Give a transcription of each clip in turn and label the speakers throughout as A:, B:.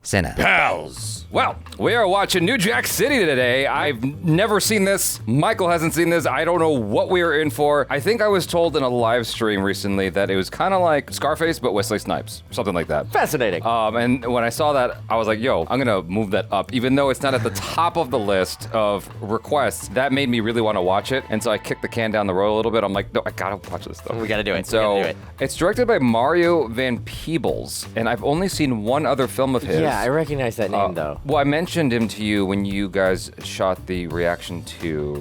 A: Cinna.
B: Pals! Well, we are watching New Jack City today. I've never seen this. Michael hasn't seen this. I don't know what we are in for. I think I was told in a live stream recently that it was kind of like Scarface, but Wesley Snipes, or something like that.
C: Fascinating.
B: And when I saw that, I was like, yo, I'm gonna move that up. Even though it's not at the top of the list of requests, that made me really want to watch it. And so I kicked the can down the road a little bit. I'm like, no, I gotta watch this stuff.
C: We gotta do it.
B: And so it's directed by Mario Van Peebles, and I've only seen one other film of his.
C: Yeah, I recognize that name though.
B: Well, I mentioned him to you when you guys shot the reaction to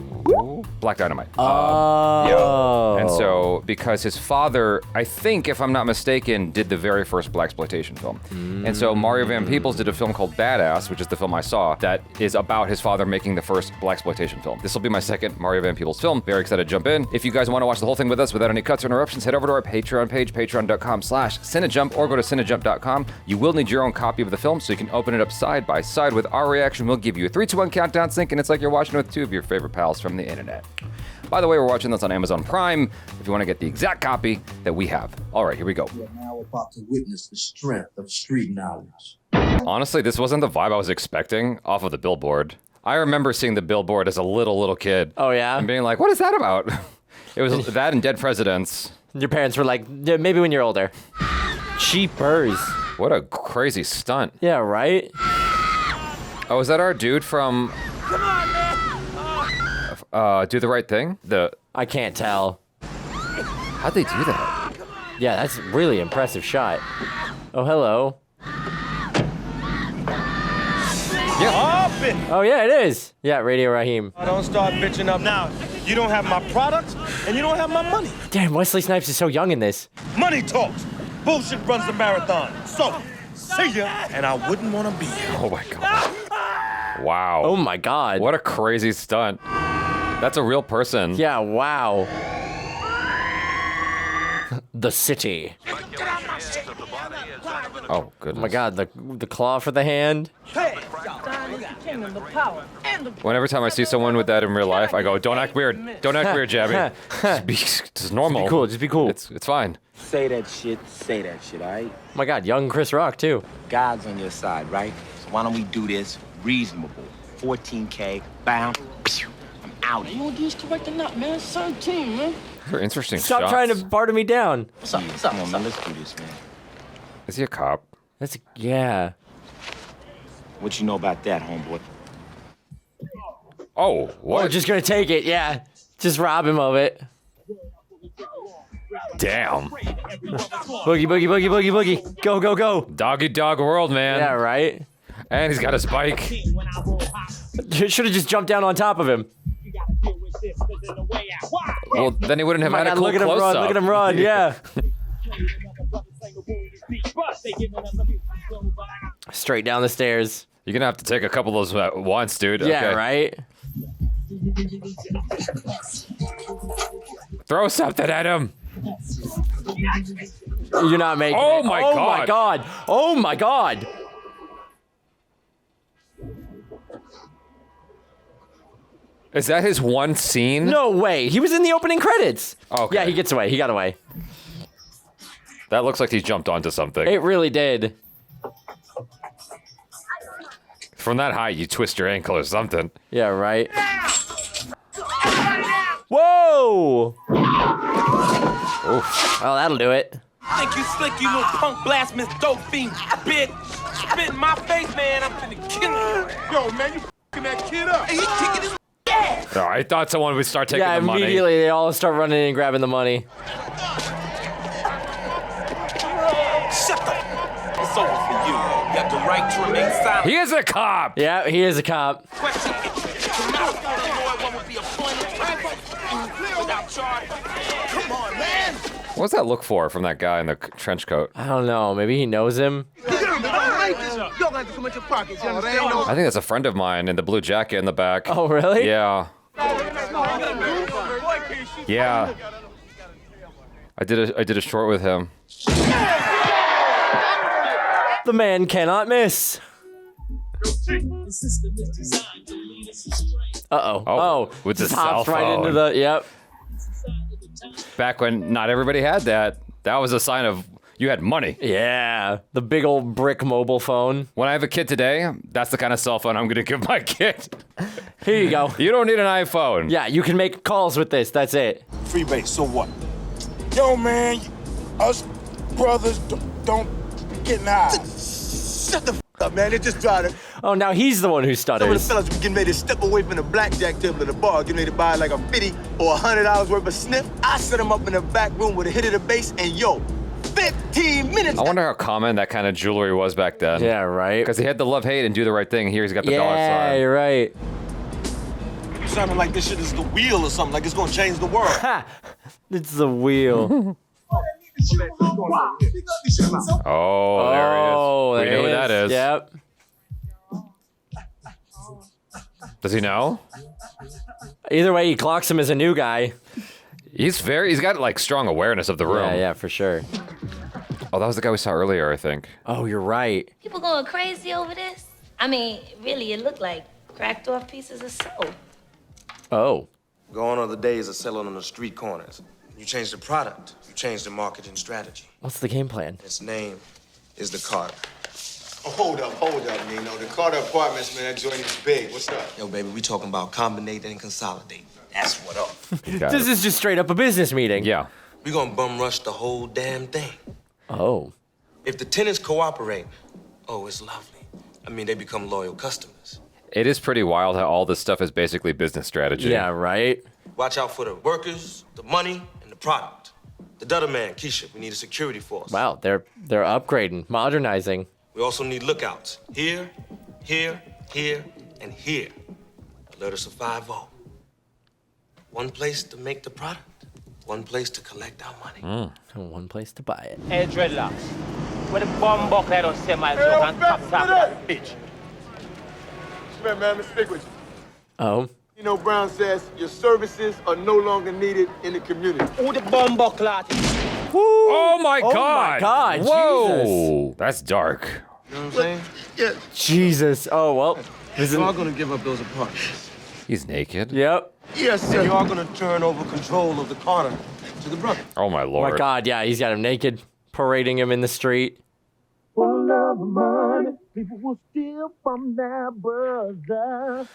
B: Black Dynamite.
C: Oh.
B: Yeah. And so, because his father, I think, if I'm not mistaken, did the very first blaxploitation film. And so Mario Van Peebles did a film called Baadasssss, which is the film I saw, that is about his father making the first blaxploitation film. This will be my second Mario Van Peebles film. Very excited to jump in. If you guys want to watch the whole thing with us without any cuts or interruptions, head over to our Patreon page, patreon.com/cinejump, or go to cinejump.com. You will need your own copy of the film so you can open it up side by side with our reaction. We'll give you a 3, 2, 1 countdown sync, and it's like you're watching with two of your favorite pals from the internet. By the way, we're watching this on Amazon Prime if you want to get the exact copy that we have. All right, here we go.
D: We are now about to witness the strength of street knowledge.
B: Honestly, this wasn't the vibe I was expecting off of the billboard. I remember seeing the billboard as a little kid.
C: Oh yeah?
B: And being like, what is that about? It was that and Dead Presidents.
C: Your parents were like, yeah, maybe when you're older. Cheapers.
B: What a crazy stunt.
C: Yeah, right?
B: Oh, is that our dude from...
E: Come on, man!
B: Do the Right Thing?
C: I can't tell.
B: How'd they do that?
C: Yeah, that's a really impressive shot. Oh, hello.
E: Yeah.
C: Oh, yeah, it is. Yeah, Radio Raheem.
E: Don't start bitching up now. You don't have my product, and you don't have my money.
C: Damn, Wesley Snipes is so young in this.
E: Money talks. Bullshit runs the marathon. So, see ya. And I wouldn't want to be here.
B: Oh my god. Wow.
C: Oh my god.
B: What a crazy stunt. That's a real person.
C: Yeah, wow. The city.
B: Oh, goodness.
C: Oh my god, the claw for the hand.
B: Whenever time I see someone with that in real life, I go, don't act weird. Don't act weird, Jaby. Just normal.
C: Just be cool, just be cool.
B: It's fine.
F: Say that shit, all right?
C: Oh my god, young Chris Rock, too.
F: God's on your side, right? So why don't we do this reasonable? 14K, bam, I'm out.
G: You want to get correct or not, man? 17, man.
B: They're interesting
C: Stop
B: shots.
C: trying to barter me down.
G: What's up? What's up?
F: Come on, man, let's do this, man.
B: Is he a cop?
C: That's, yeah.
F: What you know about that, homeboy?
B: Oh, what?
C: Oh, just gonna take it, yeah. Just rob him of it.
B: Damn.
C: Boogie, boogie, boogie, boogie, boogie. Go, go, go.
B: Doggy dog world, man.
C: Yeah, right?
B: And he's got his bike.
C: Should have just jumped down on top of him.
B: Well, then he wouldn't have had a cool
C: look at him run,
B: close-up.
C: look at him run, yeah. Straight down the stairs.
B: You're gonna have to take a couple of those at once, dude.
C: Yeah,
B: Okay.
C: right?
B: Throw something at him.
C: You're not making it.
B: Oh my
C: Oh
B: god.
C: my god. Oh my god.
B: Is that his one scene?
C: No way. He was in the opening credits.
B: Okay.
C: Yeah, he gets away. He got away.
B: That looks like he jumped onto something.
C: It really did.
B: From that height, you twist your ankle or something.
C: Yeah, right. Whoa!
B: Oof.
C: Oh, that'll do it.
E: Think you slick, you little punk blasphemous dope fiend, bitch. Spit in my face, man. I'm finna kill you. Yo, man, you f***ing that kid up. Hey, he kicking his ass.
B: Oh, I thought someone would start taking
C: Yeah,
B: the money.
C: immediately they all start running and grabbing the money.
E: Shut the It's over for you. You have the right to remain silent.
B: He is a cop!
C: Yeah, he is a cop.
E: Question. One would be appointed without charge. Come on, man.
B: What's that look for from that guy in the trench coat?
C: I don't know. Maybe he knows him.
B: I think that's a friend of mine in the blue jacket in the back.
C: Oh, really?
B: Yeah. Yeah. I did a short with him.
C: The man cannot miss. Uh-oh. Oh.
B: With the
C: just hops
B: cell
C: right
B: phone.
C: into the, yep.
B: Back when not everybody had that. That was a sign of You had money.
C: Yeah, the big old brick mobile phone.
B: When I have a kid today, that's the kind of cell phone I'm gonna give my kid.
C: Here you go.
B: You don't need an iPhone.
C: Yeah, you can make calls with this. That's it.
E: Free base, so what? Yo, man, us brothers don't get high.
A: Shut the f up, man. They just tried to.
C: Oh, now he's the one who
A: Some of the
C: stutters.
A: fellas were getting ready to step away from the blackjack table at the bar, getting ready to buy like a $50 or $100 worth of sniff. I set them up in the back room with a hit of the bass, and yo, 15 minutes.
B: I wonder how common that kind of jewelry was back then.
C: Yeah, right.
B: Because he had the love hate and do the right thing. Here he's got the dollar
C: Yeah,
B: sign.
C: you're right.
A: Sounding like this shit is the wheel or something, like it's gonna change the world.
C: Ha! It's the wheel.
B: Oh, there he is. We know who that is.
C: Yep.
B: Does he know?
C: Either way, he clocks him as a new guy.
B: He's got like strong awareness of the room.
C: Yeah, yeah, for sure.
B: Oh, that was the guy we saw earlier, I think.
C: Oh, you're right.
H: People going crazy over this? I mean, really, it looked like cracked off pieces of soap.
C: Oh.
I: Gone are the days of selling on the street corners. You change the product, you change the marketing strategy.
C: What's the game plan?
I: Its name is the Carter.
A: Oh, hold up, Nino. The Carter Apartments, man, that joint is big. What's up?
I: Yo, baby, we talking about combinate and consolidate. That's what up.
C: This is just straight up a business meeting.
B: Yeah.
I: We gonna bum rush the whole damn thing.
C: Oh.
I: If the tenants cooperate, oh, it's lovely. I mean, they become loyal customers.
B: It is pretty wild how all this stuff is basically business strategy.
C: Yeah, right?
I: Watch out for the workers, the money, and the product. The Dudder man, Keisha, we need a security force.
C: Wow, they're upgrading, modernizing.
I: We also need lookouts. Here, here, here, and here. Alert us of 5-0. One place to make the product, one place to collect our money.
C: And one place to buy it.
F: Hey, dreadlocks. Where the bomb buckler don't say my joke and top that bitch.
A: Man, let's stick with you.
C: Oh.
A: Nino Brown says your services are no longer needed in the community.
F: Who the bomb buckler?
B: Oh my
C: Oh
B: God!
C: my God,
B: Whoa!
C: Jesus.
B: That's dark.
A: You know what I'm saying? Yeah.
C: Jesus. Oh, well. This
I: You are
C: is...
I: gonna give up those apartments.
B: He's naked.
C: Yep.
A: Yes,
I: And
A: sir.
I: you are gonna turn over control of the Carter to the brother.
B: Oh my
C: Oh
B: Lord.
C: my God, yeah, he's got him naked, parading him in the street.
E: People will steal from their brother.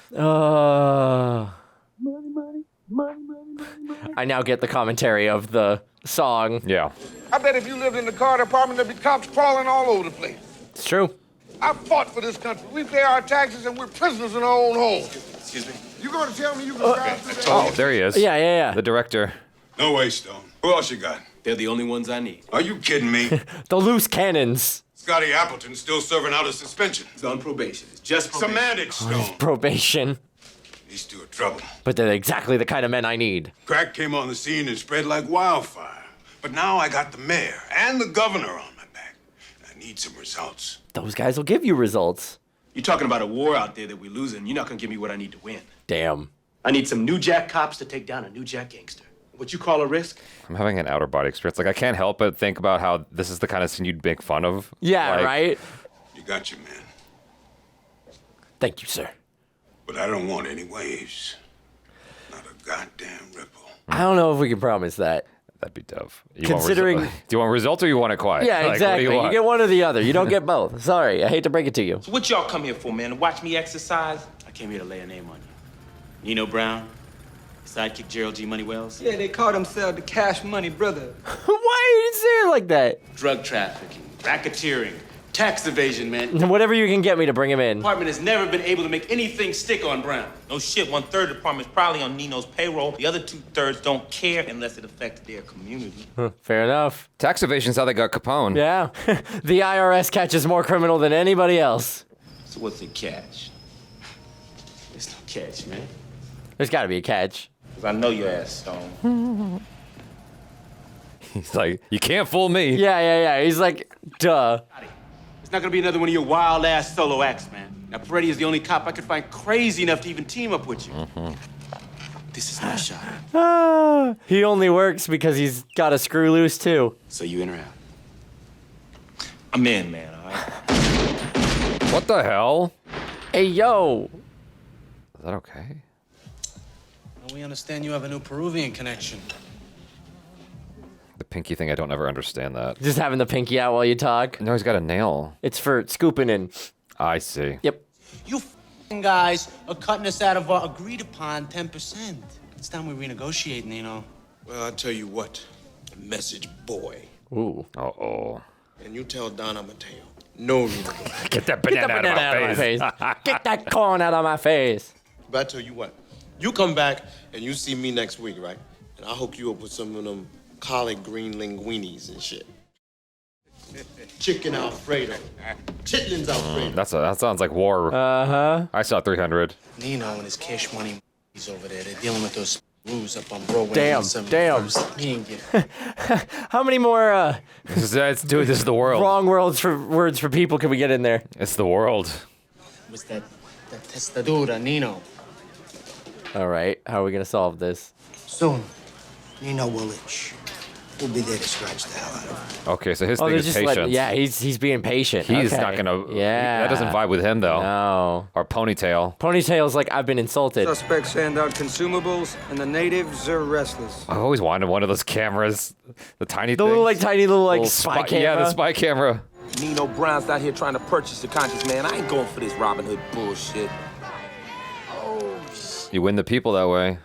C: I now get the commentary of the song.
B: Yeah.
E: I bet if you lived in the Carter apartment, there'd be cops crawling all over the place.
C: It's true.
E: I fought for this country. We pay our taxes and we're prisoners in our own home.
I: Excuse me?
E: You gonna tell me you can drive through that?
B: Oh, there he is.
C: Yeah, yeah, yeah.
B: The director.
J: No way, Stone. Who else you got?
K: They're the only ones I need.
J: Are you kidding me?
C: The loose cannons.
J: Scotty Appleton's still serving out a suspension.
K: He's on probation. It's just probation.
J: Semantics, Stone.
C: Probation.
J: These two are trouble.
C: But they're exactly the kind of men I need.
J: Crack came on the scene and spread like wildfire. But now I got the mayor and the governor on my back. I need some results.
C: Those guys will give you results.
K: You're talking about a war out there that we're losing. You're not gonna give me what I need to win.
C: Damn.
K: I need some New Jack cops to take down a New Jack gangster. What you call a risk?
B: I'm having an outer body experience. Like, I can't help but think about how this is the kind of scene you'd make fun of.
C: Yeah,
B: Like,
C: right?
J: You got your man.
C: Thank you, sir.
J: But I don't want any waves. Not a goddamn ripple.
C: I don't know if we can promise that.
B: That'd be tough.
C: Considering-
B: do you want results or you want it quiet?
C: Yeah,
B: Like,
C: exactly.
B: What do you
C: You
B: want?
C: get one or the other. You don't get both. Sorry, I hate to break it to you.
F: So what y'all come here for, man? To watch me exercise?
K: I came here to lay a name on you. Nino Brown, sidekick Gerald G. Money Wells.
L: Yeah, they call themselves the Cash Money Brother.
C: Why you didn't say it like that?
K: Drug trafficking, racketeering, tax evasion, man.
C: Whatever you can get me to bring him in.
K: Department has never been able to make anything stick on Brown.
F: No shit, 1/3 of the department's probably on Nino's payroll. The other 2/3 don't care unless it affects their community.
C: Fair enough.
B: Tax evasion's how they got Capone.
C: Yeah. The IRS catches more criminal than anybody else.
F: So what's the catch?
K: There's no catch, man.
C: There's got to be a catch.
F: Because I know your ass, Stone.
B: He's like, you can't fool me.
C: Yeah, yeah, yeah. He's like, duh.
K: It's not gonna be another one of your wild ass solo acts, man. Now, Peretti is the only cop I could find crazy enough to even team up with you. This is my shot.
C: He only works because he's got a screw loose, too.
K: So you in or out?
F: I'm in, man, all right?
B: What the hell?
C: Hey, yo.
B: Is that okay?
L: We understand you have a new Peruvian connection.
B: The pinky thing, I don't ever understand that.
C: Just having the pinky out while you talk.
B: No, he's got a nail.
C: It's for scooping in.
B: I see.
C: Yep.
M: You guys are cutting us out of our agreed upon 10%. It's time we renegotiate, Nino.
I: Well, I'll tell you what. Message boy.
C: Ooh.
B: Uh-oh.
I: And you tell Don Mateo. No, Nino.
B: Get that banana, out of my face.
C: Get that corn out of my face.
I: But I tell you what. You come back and you see me next week, right? And I'll hook you up with some of them collard green linguinis and shit. Chicken Alfredo. Chitlins Alfredo.
B: That sounds like war.
C: Uh-huh.
B: I saw 300.
M: Nino and his cash money he's over there. They're dealing with those screws up on Broadway.
C: Damn.
M: He ain't get
C: How many more
B: This is the world.
C: wrong words for people can we get in there?
B: It's the world.
M: was that testadura, Nino.
C: All right, how are we gonna solve this?
N: Soon, Nino will itch. We'll be there to scratch the hell out of him.
B: Okay, so his
C: Oh,
B: thing
C: they're
B: is
C: just
B: patience.
C: yeah, he's being patient.
B: He's
C: Okay.
B: not gonna.
C: Yeah,
B: that doesn't vibe with him though.
C: No.
B: Or ponytail.
C: Ponytail's like I've been insulted.
L: Suspects hand out consumables, and the natives are restless.
B: I've always wanted one of those cameras, the tiny,
C: The little
B: things.
C: tiny little
B: Little
C: spy camera.
B: Yeah, the spy camera.
E: Nino Brown's out here trying to purchase your conscience, man. I ain't going for this Robin Hood bullshit.
B: You win the people that way.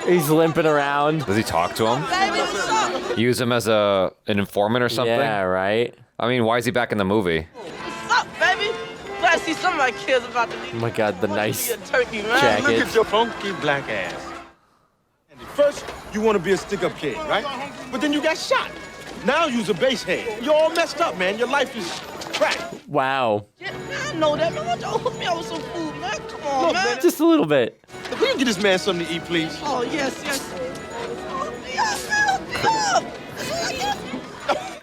C: He's limping around.
B: Does he talk to him? Use him as an informant or something?
C: Yeah, right.
B: I mean, why is he back in the movie?
G: What's up, baby? Glad to see somebody cares about the
C: Oh my God, the nice
G: turkey, man.
C: jacket.
I: Look at your funky black ass. First, you want to be a stick-up kid, right? But then you got shot. Now you's a base head. You're all messed up, man. Your life is cracked.
C: Wow.
G: Yeah, I know that, man. Don't hook me up with some food, man. Come on,
I: Look,
G: man.
C: Just a little bit.
I: Can you get this man something to eat, please?
G: Oh, yes. Hook me up. That's all I get.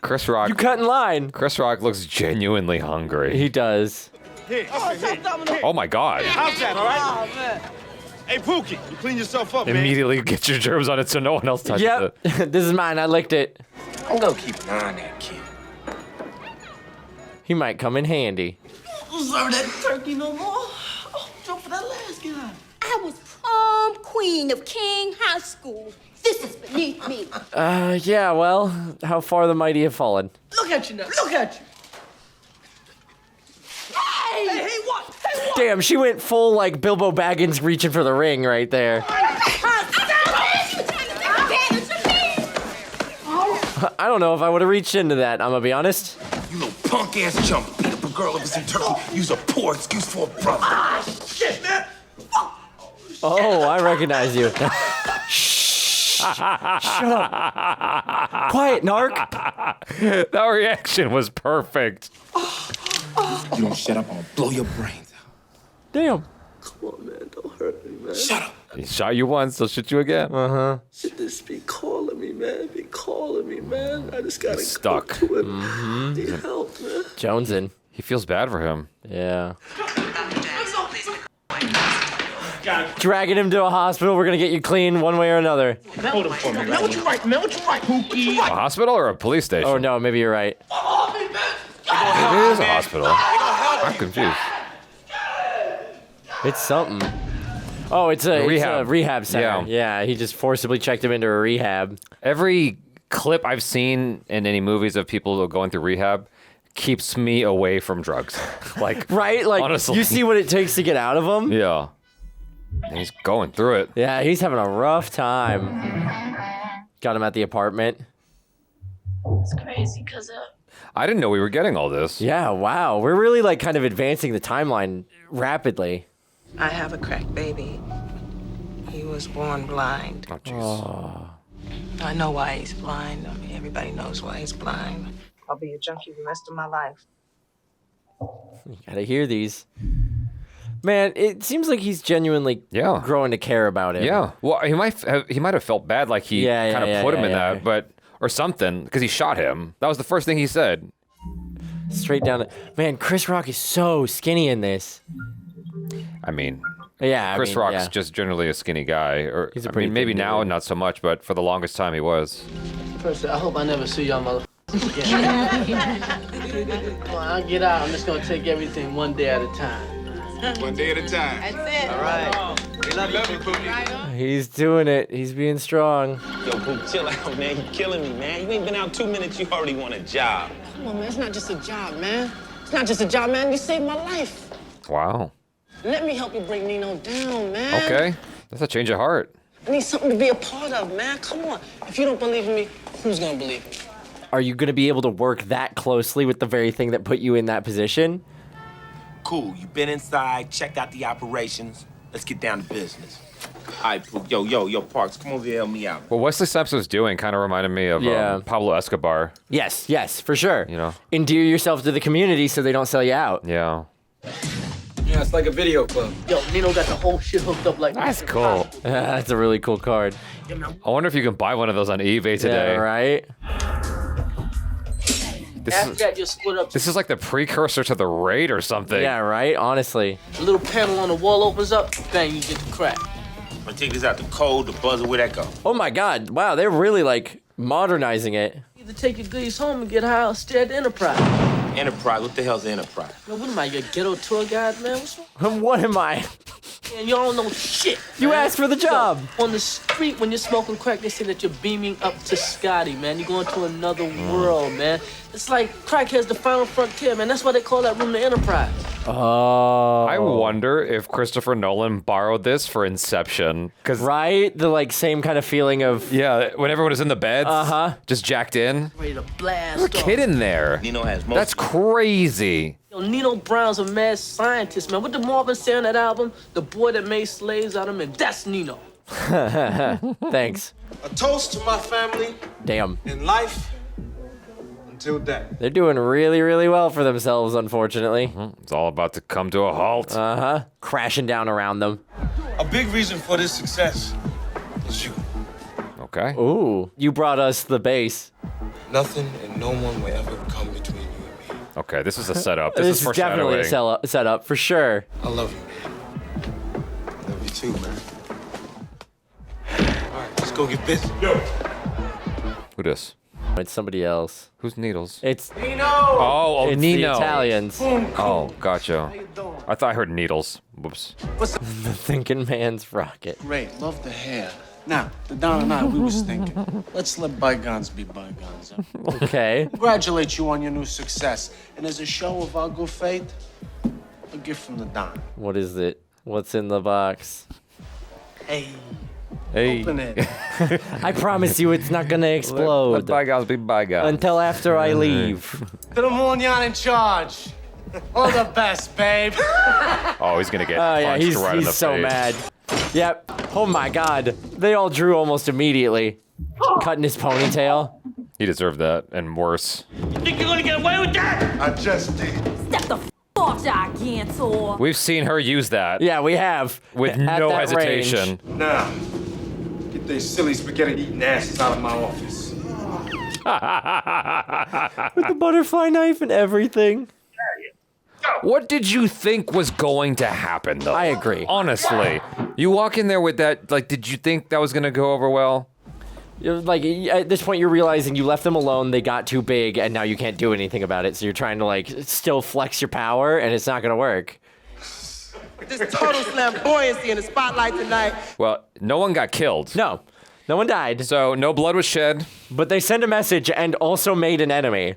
B: Chris Rock.
C: You cut in line.
B: Chris Rock looks genuinely hungry.
C: He does.
I: Here,
B: Oh my God.
I: how's that, all right?
G: Oh, man.
I: Hey, Pooky, you clean yourself up, man.
B: Immediately get your germs on it so no one else touches
C: Yep.
B: it.
C: This is mine. I licked it.
F: I'm gonna keep an eye on that kid.
C: He might come in handy.
G: Don't serve that turkey no more. Oh, jump for that last guy.
O: I was prom queen of King High School. This is beneath me.
C: Yeah, well, how far the mighty have fallen.
G: Look at you now. Look at you. Hey, what? Hey, what?
C: Damn, she went full like Bilbo Baggins reaching for the ring right there. I don't know if I would have reached into that, I'm gonna be honest.
E: You little punk-ass chump. Beat up a girl over some turkey. Use a poor excuse for a brother. Ah, shit, man.
C: Oh, I recognize you. Shh. Shut up. Quiet, narc.
B: That reaction was perfect.
E: You don't shut up, I'll blow your brains out.
C: Damn.
G: Come on, man. Don't hurt me, man.
E: Shut up.
B: He shot you once, he'll shoot you again.
G: Should this be calling me, man? Be calling me, man. I just gotta
B: Stuck.
G: come to it. Need help, man.
C: Jonesing.
B: He feels bad for him.
C: Yeah. Dragging him to a hospital. We're gonna get you clean one way or another.
E: Hold him for me. Man, what you write, man? What you write, Pooky?
B: A hospital or a police station?
C: Oh no, maybe you're right.
B: It is a hospital. I'm confused.
C: It's something. Oh, it's a rehab center.
B: Yeah.
C: Yeah, he just forcibly checked him into a rehab.
B: Every clip I've seen in any movies of people going through rehab keeps me away from drugs. Like,
C: right? Like,
B: honestly.
C: you see what it takes to get out of them?
B: Yeah. And he's going through it.
C: Yeah, he's having a rough time. Got him at the apartment.
H: It's crazy, cause
B: I didn't know we were getting all this.
C: Yeah, wow. We're really like kind of advancing the timeline rapidly.
P: I have a crack baby. He was born blind.
B: Oh, jeez.
P: I know why he's blind. I mean, everybody knows why he's blind. I'll be a junkie the rest of my life.
C: You gotta hear these. Man, it seems like he's genuinely growing to care about it.
B: Yeah. Well, he might have felt bad, like he kind of put him in that, but or something, because he shot him. That was the first thing he said.
C: Straight down the man. Chris Rock is so skinny in this.
B: I mean,
C: yeah,
B: Chris Rock's just generally a skinny guy, or
C: He's a
B: I
C: pretty
B: mean, maybe
C: big
B: now
C: dude.
B: not so much, but for the longest time he was.
Q: First, I hope I never see y'all motherfuckers again. Come on, I'll get out. I'm just gonna take everything one day at a time.
I: One day at a time.
Q: That's it.
I: All right. We love you, Pooky.
C: He's doing it. He's being strong.
F: Yo, Pook, chill out, man. You killing me, man. You ain't been out 2 minutes, you already want a job.
Q: Come on, man. It's not just a job, man. It's not just a job, man. You saved my life.
B: Wow.
Q: Let me help you bring Nino down, man.
B: Okay. That's a change of heart.
Q: I need something to be a part of, man. Come on. If you don't believe in me, who's gonna believe in me?
C: Are you gonna be able to work that closely with the very thing that put you in that position?
F: Cool, you been inside, checked out the operations. Let's get down to business. All right, Pook. Yo, Parks, come over here, help me out.
B: What Wesley Snipes was doing kind of reminded me of Pablo Escobar.
C: Yes, for sure.
B: You know?
C: Endear yourself to the community so they don't sell you out.
B: Yeah.
L: Yeah, it's like a video club.
Q: Yo, Nino got the whole shit hooked up like
B: That's cool.
C: That's a really cool card.
B: I wonder if you can buy one of those on eBay today.
C: Yeah, right?
Q: After that, you'll split up.
B: This is like the precursor to the raid or something.
C: Yeah, right? Honestly.
Q: A little panel on the wall opens up, bang, you get the crack.
F: I'm gonna take this out, the code, the buzzer, where that go?
C: Oh my god, wow, they're really like modernizing it.
Q: Either take your goodies home and get high or stay at the Enterprise.
F: Enterprise, what the hell's the Enterprise?
Q: Yo, what am I, your ghetto tour guide, man? What's wrong?
C: What am I?
Q: Man, you don't know shit.
C: You
Q: man.
C: asked for the job.
Q: Yo, on the street, when you're smoking crack, they say that you're beaming up to Scotty, man. You're going to another world, man. It's like crackhead's the final frontier, man. That's why they call that room the Enterprise.
C: Oh.
B: I wonder if Christopher Nolan borrowed this for Inception.
C: Right? The like same kind of feeling of...
B: Yeah, when everyone was in the beds, just jacked in.
Q: Ready to blast
B: There's a kid in there.
F: Nino has most.
B: That's crazy.
Q: Yo, Nino Brown's a mad scientist, man. What did Marvin say on that album? The boy that made slaves out of men. That's Nino.
C: Thanks.
I: A toast to my family
C: Damn.
I: in life until death.
C: They're doing really, really well for themselves, unfortunately.
B: It's all about to come to a halt.
C: Crashing down around them.
I: A big reason for this success is you.
B: Okay.
C: Ooh, you brought us the base.
I: Nothing and no one will ever come between you and me.
B: Okay, this is a setup.
C: This
B: is
C: is definitely a setup, for sure.
I: I love you, man. I love you too, man. All right, let's go get busy. Yo.
B: Who this?
C: It's somebody else.
B: Who's Needles?
C: It's
I: Nino!
B: Oh,
C: it's
B: Nino.
C: the Italians.
B: Oh, gotcha. I thought I heard Needles. Whoops.
C: The thinking man's rocket.
M: Great, love the hair. Now, the Don and I, we was thinking, let's let bygones be bygones. Huh?
C: Okay.
M: Congratulate you on your new success. And as a show of our good faith, a gift from the Don.
C: What is it? What's in the box?
M: Hey.
B: Hey.
M: Open it.
C: I promise you it's not gonna explode.
B: Let bygones be bygones.
C: Until after I leave.
M: To the Mounion in charge. All the best, babe.
B: Oh, he's gonna get
C: Oh yeah,
B: punched
C: he's
B: right in the
C: so
B: face.
C: mad. Yep. Oh my god. They all drew almost immediately. Cutting his ponytail.
B: He deserved that, and worse.
E: You think you're gonna get away with that?
J: I just did.
O: Step the off, Gigantor.
B: We've seen her use that.
C: Yeah, we have.
B: With
C: At
B: no
C: that
B: hesitation.
C: range.
J: Now, get these silly spaghetti-eating asses out of my office.
C: With the butterfly knife and everything.
B: What did you think was going to happen, though?
C: I agree.
B: Honestly. You walk in there with that, like, did you think that was going to go over well?
C: Like, at this point, you're realizing you left them alone, they got too big, and now you can't do anything about it, so you're trying to, like, still flex your power, and it's not gonna work.
R: This total flamboyancy in the spotlight tonight.
B: Well, no one got killed.
C: No. No one died.
B: So, no blood was shed.
C: But they sent a message and also made an enemy.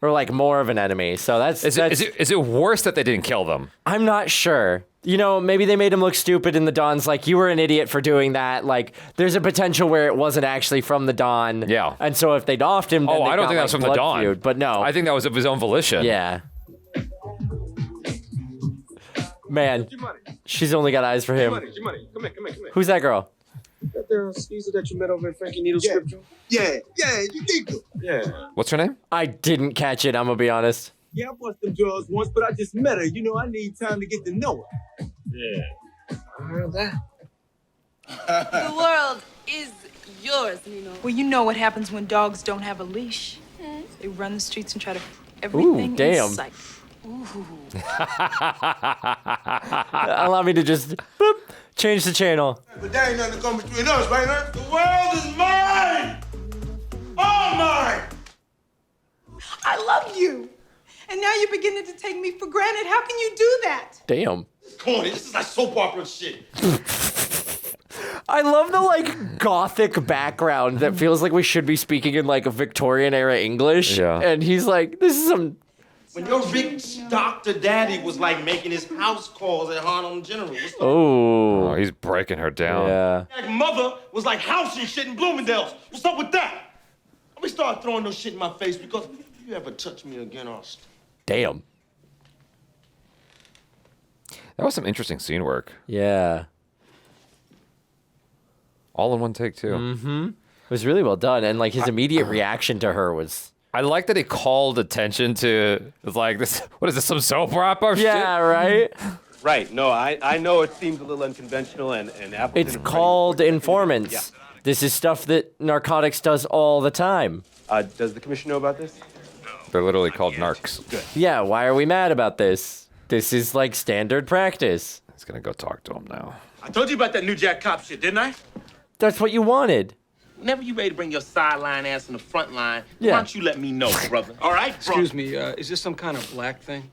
C: Or, like, more of an enemy, so that's...
B: Is it worse that they didn't kill them?
C: I'm not sure. You know, maybe they made him look stupid and the Don's like, you were an idiot for doing that. Like, there's a potential where it wasn't actually from the Don.
B: Yeah.
C: And so if they'd offed him, then
B: I don't think that was from the Don.
C: Feud, but no.
B: I think that was of his own volition.
C: Yeah. Man, she's only got eyes for him.
I: G-Money. Come here.
C: Who's that girl?
I: That there skeezer that you met over in Frankie Needle's scripture?
J: Yeah, you think so.
I: Yeah.
B: What's her name?
C: I didn't catch it, I'm gonna be honest.
A: Yeah, I bust them jaws once, but I just met her. You know, I need time to get to know her.
I: Yeah. I heard that.
S: The world is yours, Nino. Well, you know what happens when dogs don't have a leash. They run the streets and try to everything
C: Ooh, damn.
S: in sight. Ooh.
C: Allow me to just boop, change the channel.
J: But there ain't nothing to come between us, right, man? The world is mine! All mine!
S: I love you. And now you're beginning to take me for granted. How can you do that?
C: Damn.
J: Corny, this is like soap opera shit.
C: I love the like gothic background that feels like we should be speaking in like a Victorian era English.
B: Yeah.
C: And he's like, this is some.
I: When your rich doctor daddy was like making his house calls at Harlem General.
C: Oh.
B: He's breaking her down.
C: Yeah.
I: Like mother was like housing shit in Bloomingdale's. What's up with that? Let me start throwing no shit in my face because if you ever touch me again, I'll...
C: Damn.
B: That was some interesting scene work.
C: Yeah.
B: All in one take, too.
C: Mm-hmm. It was really well done. And like his immediate reaction to her was...
B: I like that he called attention to, it's like, this. What is this, some soap opera shit?
C: Yeah, right?
T: Right, no, I know it seems a little unconventional and Appleton...
C: It's called informants. Yeah. This is stuff that narcotics does all the time.
T: Does the commission know about this?
B: They're literally called narcs.
T: Good.
C: Yeah, why are we mad about this? This is like standard practice.
B: He's gonna go talk to him now.
F: I told you about that New Jack Cop shit, didn't I?
C: That's what you wanted.
F: Whenever you ready to bring your sideline ass in the front line,
C: Yeah.
F: why don't you let me know, brother? All right, bro?
L: Excuse me, is this some kind of black thing?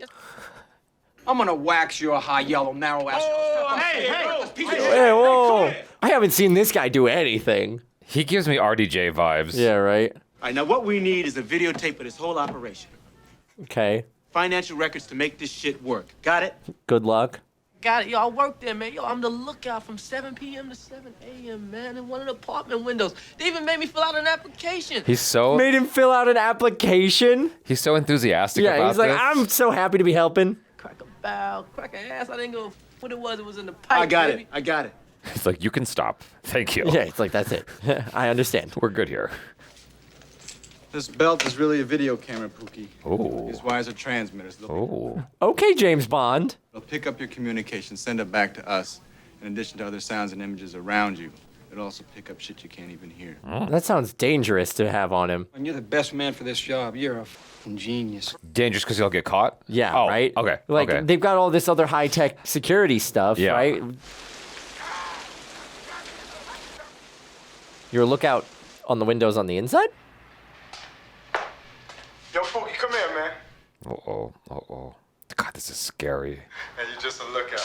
L: I'm gonna wax your high yellow, narrow ass.
F: Oh, hey,
C: Hey, whoa. I haven't seen this guy do anything.
B: He gives me RDJ vibes.
C: Yeah, right?
K: All right, now what we need is a videotape of this whole operation.
C: Okay.
K: Financial records to make this shit work. Got it?
C: Good luck.
Q: Got it. Yo, I work there, man. Yo, I'm the lookout from 7 p.m. to 7 a.m., man, in one of the apartment windows. They even made me fill out an application.
B: He's so...
C: Made him fill out an application?
B: He's so enthusiastic about
C: Yeah, he's like,
B: this.
C: I'm so happy to be helping.
Q: Crack a bow, crack a ass. I didn't go what it was. It was in the pipe,
K: I got
Q: baby.
K: it. I got it.
B: He's like, you can stop. Thank you.
C: Yeah, it's like, that's it. I understand.
B: We're good here.
L: This belt is really a video camera, Pooky.
B: Oh.
L: These wires are transmitters.
B: Oh.
C: Okay, James Bond.
L: They'll pick up your communication, send it back to us, in addition to other sounds and images around you. It'll also pick up shit you can't even hear.
C: That sounds dangerous to have on him.
L: And you're the best man for this job. You're a fucking genius.
B: Dangerous because he'll get caught?
C: Yeah,
B: Oh,
C: right?
B: okay,
C: Like,
B: okay.
C: they've got all this other high-tech security stuff,
B: Yeah.
C: right? You're a lookout on the windows on the inside?
A: Yo, Pooky, come here, man.
B: Uh-oh. Uh-oh. God, this is scary.
A: And you're just a lookout.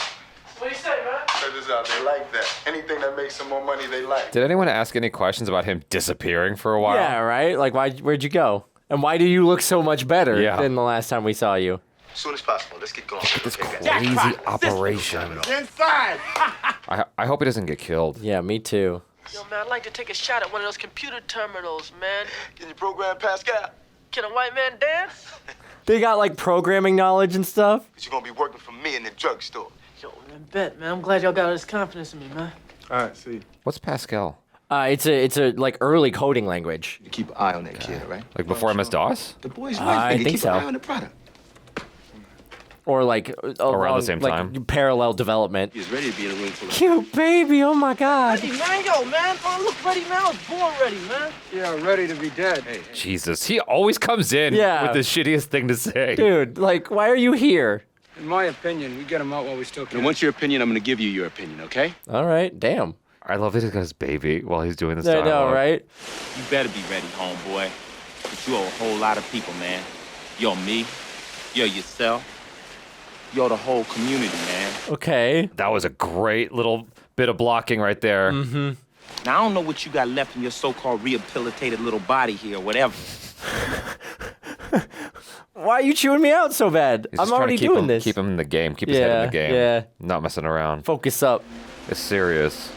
Q: What do you say, man?
A: Check this out. They like that. Anything that makes some more money, they like.
B: Did anyone ask any questions about him disappearing for a while?
C: Yeah, right? Like, where'd you go? And why do you look so much better than the last time we saw you?
A: As soon as possible. Let's get going.
B: This crazy operation.
F: Inside.
B: I hope he doesn't get killed.
C: Yeah, me too.
Q: Yo, man, I'd like to take a shot at one of those computer terminals, man.
A: Can you program Pascal?
Q: Can a white man dance?
C: They got, like, programming knowledge and stuff?
A: Because you're going to be working for me in the drugstore.
Q: Yo, man, bet, man. I'm glad y'all got all this confidence in me, man.
A: All right, see.
B: What's Pascal?
C: It's a like early coding language.
A: You keep an eye on that kid, right?
B: Like before MS-DOS?
A: The boy's
C: I think
A: keep
C: so.
A: an eye on the product.
C: Or like
B: Around the same
C: like,
B: time?
C: Parallel development.
T: He's ready to be in the room for
C: Cute baby, oh my god.
Q: Ready, man. Yo, man. Oh, look ready, man. I was born ready, man.
L: Yeah, ready to be dead. Hey.
B: Jesus, he always comes in
C: Yeah.
B: with the shittiest thing to say.
C: Dude, like, why are you here?
L: In my opinion, we get him out while we still can.
T: And once your opinion, I'm gonna give you your opinion, okay?
C: All right, damn.
B: I love that he's got his baby while he's doing this
C: I
B: dialogue.
C: know, right?
F: You better be ready, homeboy. But you owe a whole lot of people, man. You're me. You're yourself. You're the whole community, man.
C: Okay.
B: That was a great little bit of blocking right there.
C: Mm-hmm.
F: Now, I don't know what you got left in your so-called rehabilitated little body here, or whatever.
C: Why are you chewing me out so bad?
B: He's
C: I'm
B: just trying
C: already
B: to keep
C: doing
B: him,
C: this.
B: Keep him in the game. Keep his head in the game.
C: Yeah.
B: Not messing around.
C: Focus up.
B: It's serious.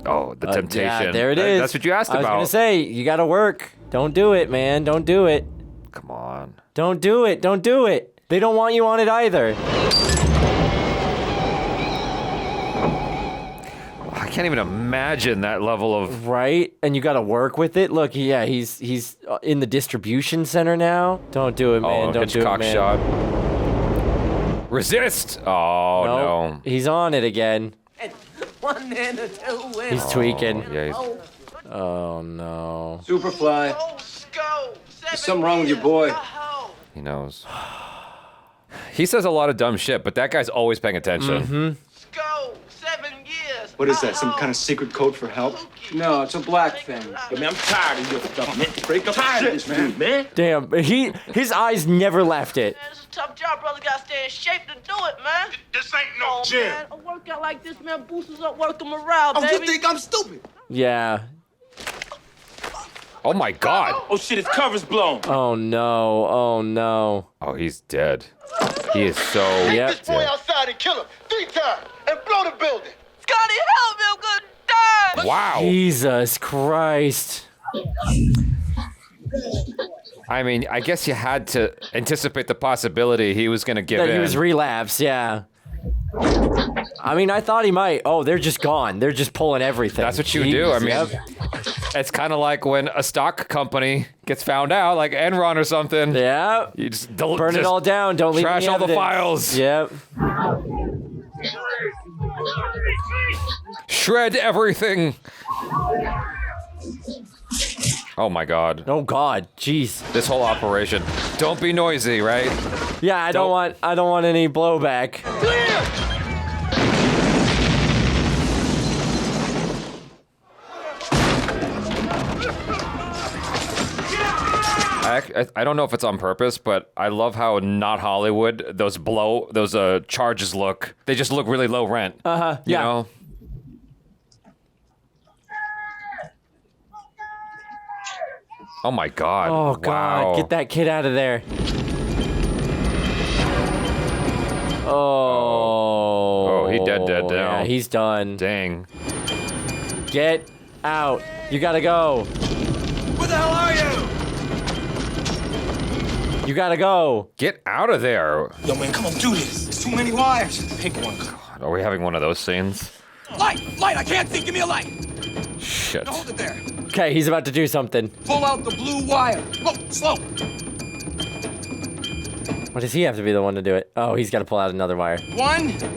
B: Oh, the temptation.
C: Yeah, there it is.
B: That's what you asked about.
C: I was gonna say, you gotta work. Don't do it, man. Don't do it.
B: Come on.
C: Don't do it. Don't do it. They don't want you on it either.
B: I can't even imagine that level of...
C: Right? And you gotta work with it. Look, yeah, he's in the distribution center now. Don't do it, man. Don't do it,
B: Hitchcock
C: man.
B: shot. Resist! Oh,
C: Nope.
B: no.
C: He's on it again.
Q: One and a two and
C: He's tweaking.
B: Yeah, he's...
C: Oh, no.
L: Superfly. There's something wrong with your boy.
B: He knows. He says a lot of dumb shit, but that guy's always paying attention.
C: Mm-hmm.
K: What is that, some kind of secret code for help?
L: No, it's a black thing.
F: I mean, I'm tired of your stuff, man.
E: break up
Q: Tired
E: shit,
Q: of this
E: man.
C: Damn, his eyes never left it.
Q: Man, it's a tough job, brother. Gotta stay in shape to do it, man.
J: This ain't no
Q: gym. Man, a workout like this, man, boosts up working morale, baby.
R: Oh, you think I'm stupid?
C: Yeah.
B: Oh my God.
F: Oh shit, his cover's blown.
C: Oh no. Oh no.
B: Oh, he's dead. He is so
A: Take this boy
B: dead.
A: outside and kill him 3 times and blow the building.
Q: Scotty, help me, I'm gonna die.
B: Wow.
C: Jesus Christ.
B: I mean, I guess you had to anticipate the possibility he was going to give
C: That
B: in.
C: he was relapse, yeah. I mean, I thought he might. Oh, they're just gone. They're just pulling everything.
B: That's what you do. I mean,
C: Yep.
B: it's kind of like when a stock company gets found out, like Enron or something.
C: Yeah.
B: You just
C: Burn it all down. Don't leave
B: trash
C: any
B: all the
C: evidence.
B: files.
C: Yep.
B: Shred everything. Oh my God.
C: Oh God. Jeez.
B: This whole operation. Don't be noisy, right?
C: Yeah, I don't want any blowback.
B: I don't know if it's on purpose, but I love how not Hollywood those charges look. They just look really low rent.
C: Yeah.
B: You know? Oh my God.
C: Oh God.
B: Wow.
C: Get that kid out of there. Oh.
B: Oh, he dead now.
C: Yeah, he's done.
B: Dang.
C: Get out. You gotta go.
R: Where the hell are you?
C: You gotta go.
B: Get out of there.
R: Yo, man, come on, do this. There's too many wires. Pick one.
B: Are we having one of those scenes?
R: Light! I can't see. Give me a light.
B: Shit.
R: Hold it there.
C: Okay, he's about to do something.
R: Pull out the blue wire. Slow.
C: What does he have to be the one to do it? Oh, he's gotta pull out another wire.
R: 1, 2,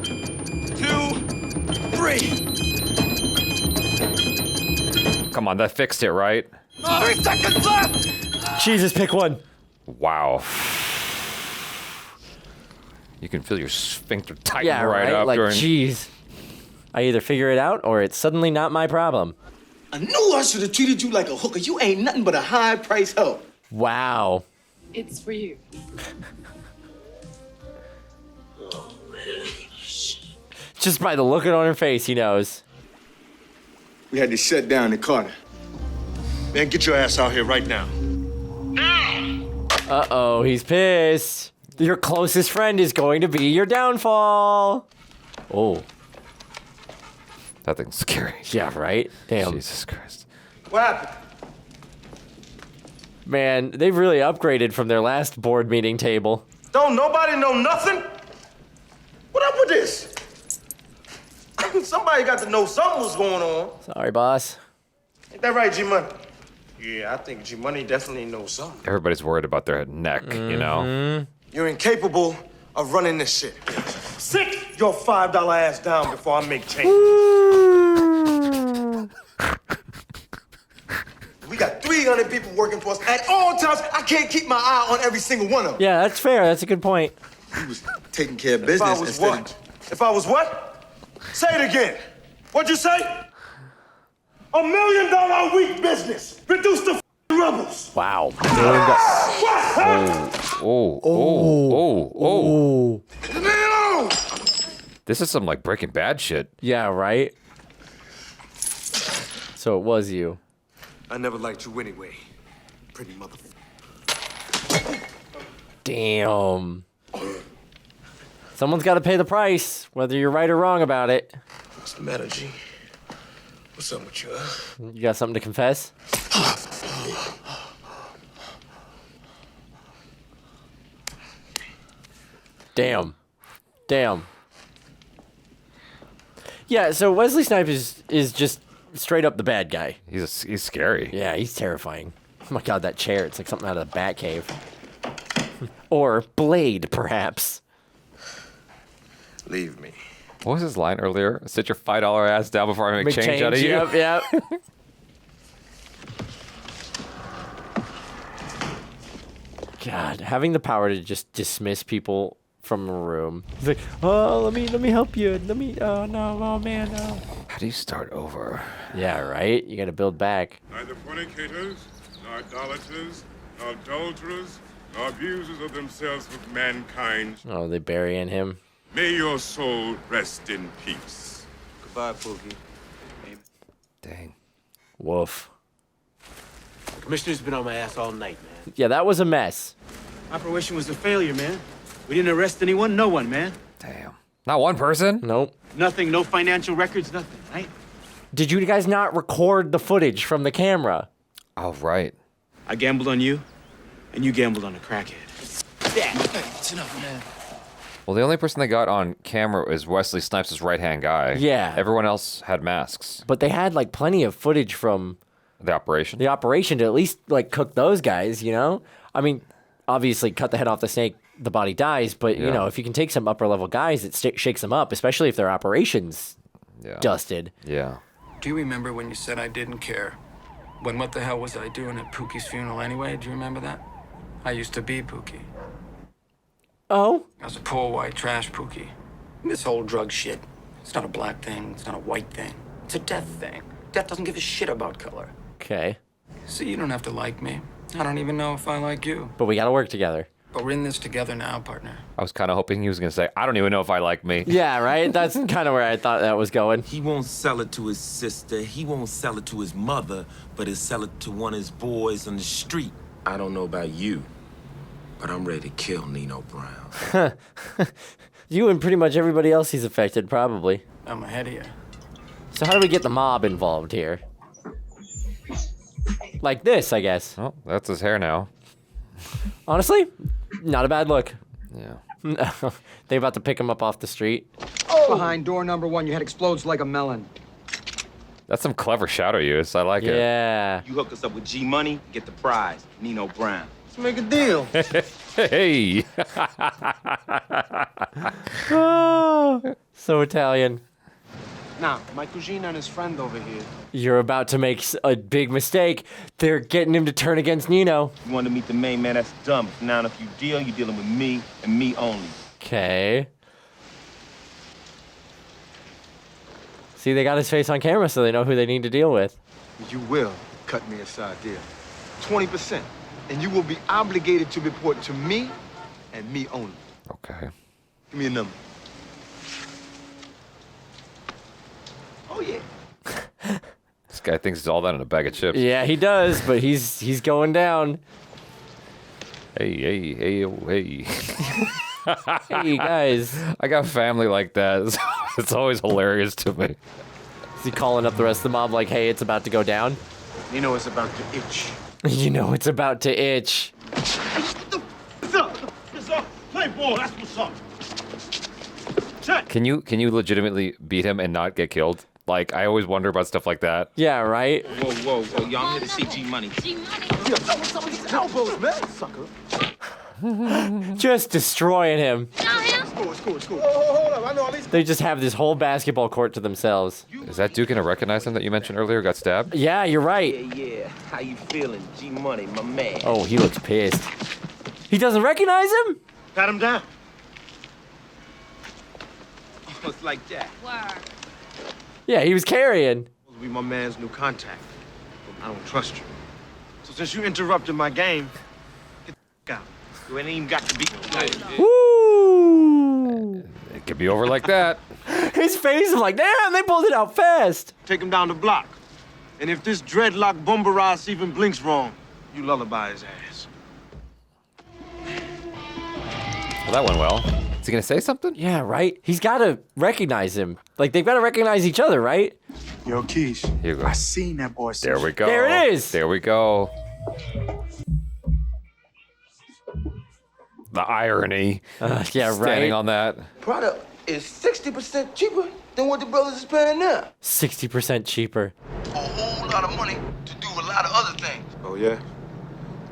R: 3.
B: Come on, that fixed it, right?
R: 3 seconds left.
C: Jesus, pick one.
B: Wow. You can feel your sphincter tighten
C: Yeah,
B: right
C: right?
B: up
C: Like,
B: during.
C: jeez. I either figure it out or it's suddenly not my problem.
R: I knew I should have treated you like a hooker. You ain't nothing but a high-price hoe.
C: Wow.
S: It's for you.
C: Just by the look on her face, he knows.
A: We had to shut down the Carter.
J: Man, get your ass out here right now.
C: Uh-oh, he's pissed. Your closest friend is going to be your downfall. Oh.
B: That thing's scary.
C: Yeah, right? Damn.
B: Jesus Christ.
R: What happened?
C: Man, they've really upgraded from their last board meeting table.
R: Don't nobody know nothing? What up with this? Somebody got to know something was going on.
C: Sorry, boss.
R: Ain't that right, G-Money? Yeah, I think G-Money definitely knows something.
B: Everybody's worried about their neck, you know?
R: You're incapable of running this shit. Sit your $5 ass down before I make change. We got 300 people working for us at all times. I can't keep my eye on every single one of them.
C: Yeah, that's fair. That's a good point.
A: He was taking care of
R: If
A: business
R: I was
A: instead
R: what? If I was what? Say it again. What'd you say? $1 million a week business. Reduce the rebels.
C: Wow.
B: Oh. This is some like Breaking Bad shit.
C: Yeah, right? So it was you.
R: I never liked you anyway. Pretty mother.
C: Damn. Someone's got to pay the price, whether you're right or wrong about it.
R: What's the matter, G? What's up with you, huh?
C: You got something to confess? Damn. Yeah, so Wesley Snipes is just straight up the bad guy.
B: He's scary.
C: Yeah, he's terrifying. Oh my god, that chair, it's like something out of the Batcave. Or Blade, perhaps.
R: Leave me.
B: What was his line earlier? Sit your $5 ass down before I make change out of you.
C: Yep. God, having the power to just dismiss people from a room. He's like, oh, let me help you. Oh no, oh man, no.
B: How do you start over?
C: Yeah, right? You gotta build back.
J: Neither fornicators
U: nor idolaters, nor adulterers, nor abusers of themselves with mankind.
C: Oh, they burying him.
U: May your soul rest in peace.
I: Goodbye, Pooky.
B: Dang.
C: Woof.
K: The commissioner's been on my ass all night, man.
C: Yeah, that was a mess.
K: Operation was a failure, man. We didn't arrest anyone, no one, man.
B: Damn. Not one person?
C: Nope.
K: Nothing, no financial records, nothing, right?
C: Did you guys not record the footage from the camera?
B: Oh, right.
K: I gambled on you, and you gambled on a crackhead.
I: It's enough, man.
B: Well, the only person they got on camera is Wesley Snipes' right-hand guy.
C: Yeah.
B: Everyone else had masks.
C: But they had like plenty of footage from
B: the operation.
C: The operation to at least like cook those guys, you know? I mean, obviously cut the head off the snake, the body dies, but you know, if you can take some upper level guys, it shakes them up, especially if their operations dusted.
B: Yeah.
V: Do you remember when you said I didn't care? When what the hell was I doing at Pooky's funeral anyway? Do you remember that? I used to be Pooky.
C: Oh?
V: I was a poor white trash Pooky. This whole drug shit, it's not a black thing, it's not a white thing. It's a death thing. Death doesn't give a shit about color.
C: Okay.
V: So you don't have to like me. I don't even know if I like you.
C: But we gotta work together.
V: But we're in this together now, partner.
B: I was kind of hoping he was going to say, I don't even know if I like me.
C: Yeah, right? That's kind of where I thought that was going.
W: He won't sell it to his sister. He won't sell it to his mother, but he'll sell it to one of his boys on the street. I don't know about you, but I'm ready to kill Nino Brown.
C: You and pretty much everybody else he's affected, probably.
V: I'm ahead of you.
C: So how do we get the mob involved here? Like this, I guess.
B: Oh, that's his hair now.
C: Honestly, not a bad look.
B: Yeah.
C: They about to pick him up off the street.
X: Behind door number 1, your head explodes like a melon.
B: That's some clever shadow use. I like it.
C: Yeah.
F: You hook us up with G Money, get the prize. Nino Brown.
X: Let's make a deal.
B: Hey.
C: So Italian.
X: Now, my cousine and his friend over here.
C: You're about to make a big mistake. They're getting him to turn against Nino.
F: You want to meet the main man? That's dumb. Now, if you deal, you're dealing with me and me only.
C: Okay. See, they got his face on camera, so they know who they need to deal with.
R: You will cut me a side deal. 20%. And you will be obligated to report to me and me only.
B: Okay.
R: Give me a number. Oh, yeah.
B: This guy thinks he's all that in a bag of chips.
C: Yeah, he does, but he's going down.
B: Hey.
C: Hey, guys.
B: I got family like that. So it's always hilarious to me.
C: Is he calling up the rest of the mob like, hey, it's about to go down?
R: You know it's about to itch.
C: You know it's about to itch.
R: What's up? Play ball, that's what's up. Check.
B: Can you legitimately beat him and not get killed? Like, I always wonder about stuff like that.
C: Yeah, right?
F: Whoa. Y'all, I'm here to see G Money.
R: Some of these elbows, man, sucker.
C: Just destroying him.
R: It's cool. Hold up, I know all these.
C: They just have this whole basketball court to themselves.
B: Is that dude gonna recognize him that you mentioned earlier got stabbed?
C: Yeah, you're right.
F: Yeah. How you feeling, G Money, my man?
C: Oh, he looks pissed. He doesn't recognize him?
R: Pat him down.
F: Oh, it's like that.
C: Yeah, he was carrying.
R: Will be my man's new contact. I don't trust you. So since you interrupted my game, get the out.
F: You ain't even got to be.
C: Woo!
B: It could be over like that.
C: His face is like, damn, they pulled it out fast.
R: Take him down the block. And if this dreadlock bomberaz even blinks wrong, you lullaby his ass.
B: Well, that went well. Is he gonna say something?
C: Yeah, right? He's gotta recognize him. Like, they've gotta recognize each other, right?
R: Yo, Keish.
B: Here you go.
R: I seen that boy.
B: There we go.
C: There it is.
B: There we go. The irony.
C: Yeah,
B: Standing
C: right?
B: on that.
I: Product is 60% cheaper than what the brothers is paying now.
C: 60% cheaper.
I: A whole lot of money to do a lot of other things.
J: Oh, yeah?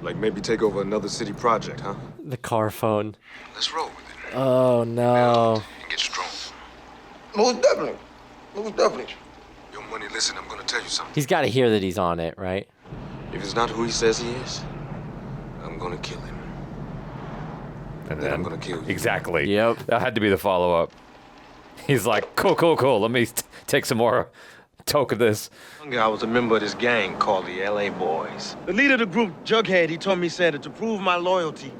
J: Like maybe take over another city project, huh?
C: The car phone.
J: Let's roll with it.
C: Oh, no.
J: And get strong.
I: Most definitely. Most definitely.
J: Yo, Money, listen, I'm gonna tell you something.
C: He's gotta hear that he's on it, right?
J: If it's not who he says he is, I'm gonna kill him.
B: And
J: then I'm gonna kill you.
B: Exactly.
C: Yep.
B: That had to be the follow-up. He's like, cool. Let me take some more toke of this.
I: I was a member of this gang called the LA Boys. The leader of the group, Jughead, he told me, said that to prove my loyalty,